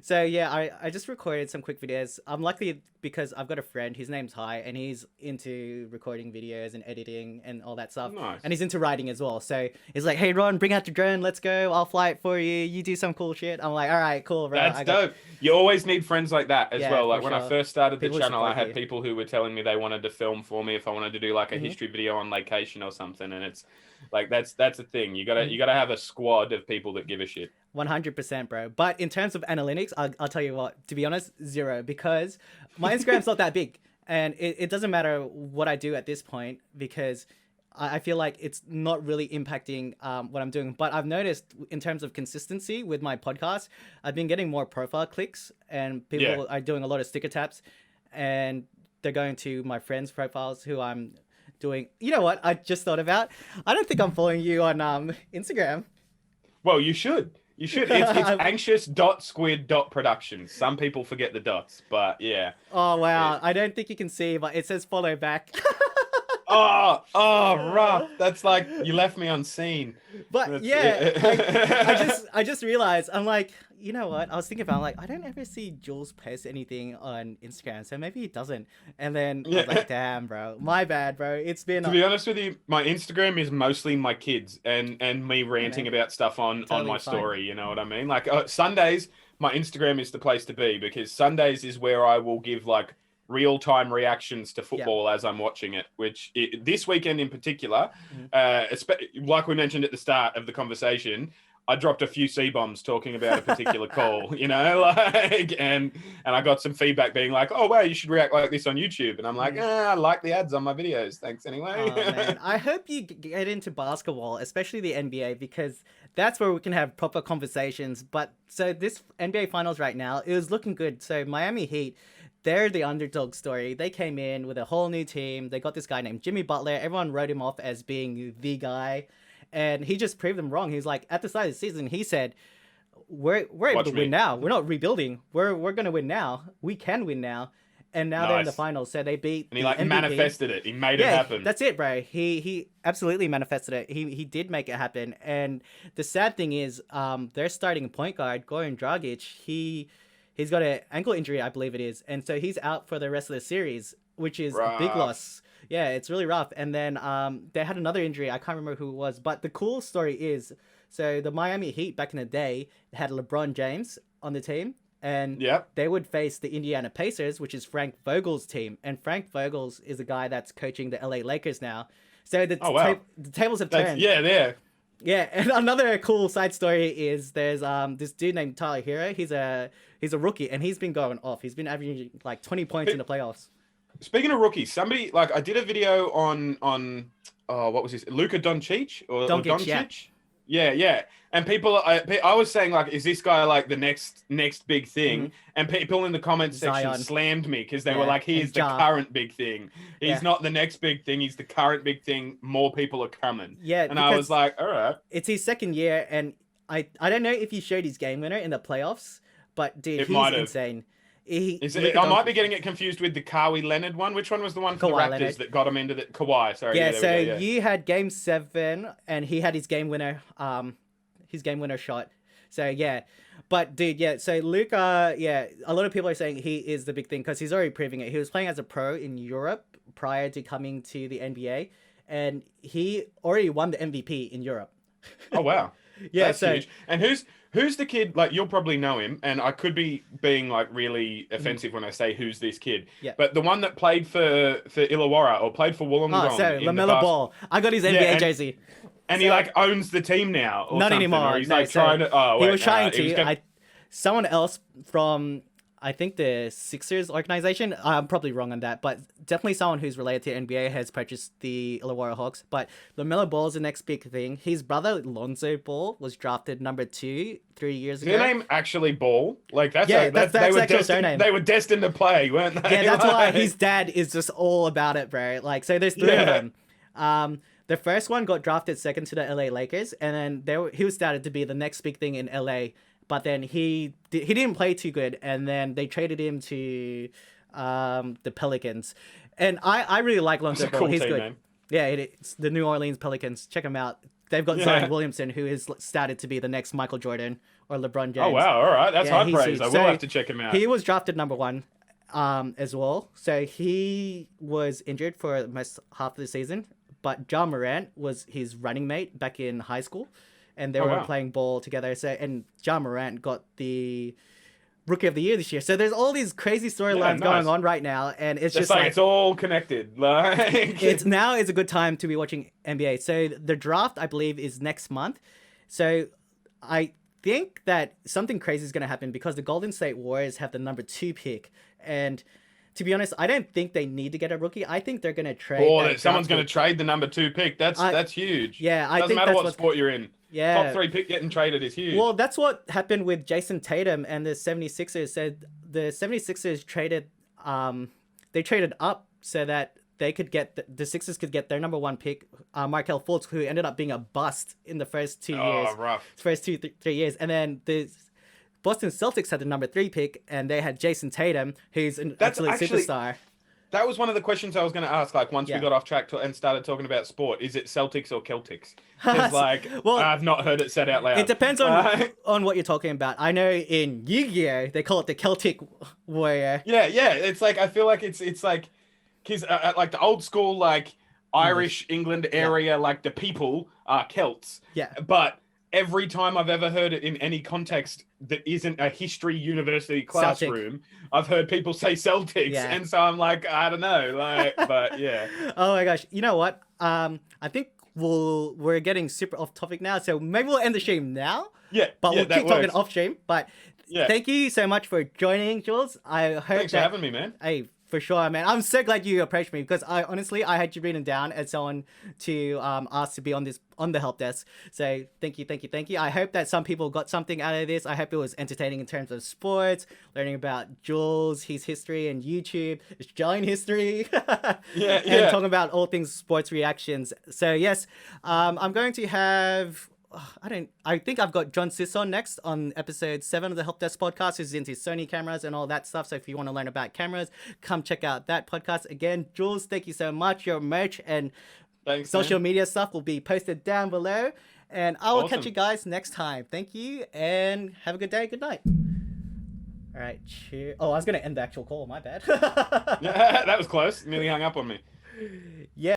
So yeah, I just recorded some quick videos. I'm lucky because I've got a friend. His name's Hai, and he's into recording videos and editing and all that stuff. Nice. And he's into writing as well. So he's like, "Hey Ron, bring out the drone. Let's go. I'll fly it for you. You do some cool shit." I'm like, "All right, cool, bro." That's dope. You always need friends like that as well. Like when I first started the channel, I had people who were telling me they wanted to film for me if I wanted to do like a history video on location or something, and it's like that's a thing. You gotta have a squad of people that give a shit. 100%, bro. But in terms of analytics, I'll tell you what, to be honest, 0, because my Instagram's not that big, and it doesn't matter what I do at this point because I feel like it's not really impacting what I'm doing. But I've noticed in terms of consistency with my podcast, I've been getting more profile clicks, and people are doing a lot of sticker taps, and they're going to my friends' profiles who I'm doing. You know what? I just thought about. I don't think I'm following you on Instagram. Well, you should. You should. It's anxious.squid.productions. Some people forget the dots, but yeah. Oh, wow. I don't think you can see, but it says follow back. Oh, rough. That's like you left me on scene. But I just realized, I'm like, you know what? I was thinking about, like, I don't ever see Jules post anything on Instagram, so maybe he doesn't. And then I was like, damn, bro, my bad, bro. It's been. To be honest with you, my Instagram is mostly my kids and me ranting about stuff on my story. You know what I mean? Like Sundays, my Instagram is the place to be because Sundays is where I will give like real-time reactions to football as I'm watching it, which this weekend in particular, like we mentioned at the start of the conversation, I dropped a few C-bombs talking about a particular call, you know, like, and I got some feedback being like, oh, wow, you should react like this on YouTube. And I'm like, I like the ads on my videos. Thanks anyway. Oh man, I hope you get into basketball, especially the NBA, because that's where we can have proper conversations. But so this NBA Finals right now, it was looking good. So Miami Heat, they're the underdog story. They came in with a whole new team. They got this guy named Jimmy Butler. Everyone wrote him off as being the guy, and he just proved them wrong. He's like, at the start of the season, he said, we're able to win now. We're not rebuilding. We're gonna win now. We can win now. And now they're in the finals, so they beat. And he like MVP. Manifested it. He made it happen. That's it, bro. He absolutely manifested it. He did make it happen. And the sad thing is, their starting point guard, Goran Dragic, he's got an ankle injury, I believe it is, and so he's out for the rest of the series, which is a big loss. Yeah, it's really rough. And then they had another injury. I can't remember who it was, but the cool story is, so the Miami Heat back in the day had LeBron James on the team. And they would face the Indiana Pacers, which is Frank Vogel's team. And Frank Vogel's is a guy that's coaching the LA Lakers now. So the tables have turned. Yeah. And another cool side story is there's this dude named Tyler Hero. He's a rookie, and he's been going off. He's been averaging like 20 points in the playoffs. Speaking of rookies, somebody, like, I did a video on what was this? Luka Doncic or Doncic? Yeah. And people, I was saying, like, is this guy like the next big thing? Mm-hmm. And people in the comments section slammed me because they were like, he is the current big thing. He's not the next big thing. He's the current big thing. More people are coming. Yeah. And I was like, all right. It's his second year. And I don't know if he showed his game winner in the playoffs, but dude, he's insane. I might be getting it confused with the Kawhi Leonard one. Which one was the one for the Raptors Leonard that got him into the Kawhi? Sorry. Yeah, you had game 7 and he had his game winner shot. So yeah. But dude, so Luka, a lot of people are saying he is the big thing because he's already proving it. He was playing as a pro in Europe prior to coming to the NBA, and he already won the MVP in Europe. Oh wow. That's huge. And who's the kid? Like, you'll probably know him, and I could be being like really offensive when I say who's this kid. Yeah. But the one that played for Illawarra or played for Wollongong. Oh, so LaMelo Ball. I got his NBA jersey. And he like owns the team now. Or not something, anymore. Or he's like trying to. Oh, wait, he was trying to. Someone else from, I think, the Sixers organization. I'm probably wrong on that, but definitely someone who's related to NBA has purchased the Illawarra Hawks. But LaMelo Ball is the next big thing. His brother Lonzo Ball was drafted number 2 3 years ago. Their name actually Ball? Like that's actual surname. They were destined to play, weren't they? Yeah, that's why his dad is just all about it, bro. Like, so there's 3 of them. The first one got drafted second to the LA Lakers, and then he was started to be the next big thing in LA. But then he didn't play too good, and then they traded him to the Pelicans. And I really like Lonzo Ball. He's good. Name. Yeah, it's the New Orleans Pelicans. Check him out. They've got Zion Williamson, who is started to be the next Michael Jordan or LeBron James. Oh wow! All right, that's high praise. I will have to check him out. He was drafted number 1 as well. So he was injured for most half of the season. But Ja Morant was his running mate back in high school, and they were playing ball together. So, and Ja Morant got the Rookie of the Year this year. So there's all these crazy storylines going on right now, and it's just like it's all connected. Like it's a good time to be watching NBA. So the draft, I believe, is next month. So I think that something crazy is going to happen because the Golden State Warriors have the number 2 pick, and to be honest, I don't think they need to get a rookie. I think they're going to trade. Or someone's going to trade the number 2 pick. That's huge. Yeah, I doesn't think matter what sport you're in. Yeah. Top 3 pick getting traded is huge. Well, that's what happened with Jason Tatum and the 76ers. Said the 76ers traded up so that they could get the Sixers could get their number 1 pick, Markelle Fultz, who ended up being a bust in the first 2 years. Oh, rough. First 3 years, and then the Boston Celtics had the number 3 pick, and they had Jason Tatum, who's an absolute superstar. That was one of the questions I was going to ask. Like, once we got off track and started talking about sport, is it Celtics or Celtics? Because, like, I've not heard it said out loud. It depends on what you're talking about. I know in Yu-Gi-Oh, they call it the Celtic Warrior. Yeah. It's like, I feel like it's like, because like the old school, like Irish England area, like the people are Celts. Yeah. But every time I've ever heard it in any context that isn't a history university classroom, Celtic. I've heard people say Celtics, and so I'm like, I don't know, like, but yeah. Oh my gosh, you know what? I think we're getting super off topic now, so maybe we'll end the stream now. Yeah, But yeah, we'll that keep talking works. off stream. But Yeah. thank you so much for joining, Jules. I hope Thanks for having me, man. Hey, for sure, man. I'm so glad you approached me because I honestly I had you written down as someone to ask to be on the help desk. So thank you, thank you, thank you. I hope that some people got something out of this. I hope it was entertaining in terms of sports, learning about Jules, his history, and YouTube, his giant history, Yeah, and yeah. talking about all things sports reactions. So yes, I'm going to have. I think I've got John Sis on next on episode 7 of the Help Desk podcast, who's into Sony cameras and all that stuff. So if you want to learn about cameras, come check out that podcast. Again, Jules, thank you so much. Your merch and Thanks, social man. media stuff will be posted down below. And I will catch Awesome. you guys next time. Thank you and have a good day. Good night. All right, cheers. Oh, I was going to end the actual call. My bad. Yeah, that was close. Nearly hung up on me. Yeah.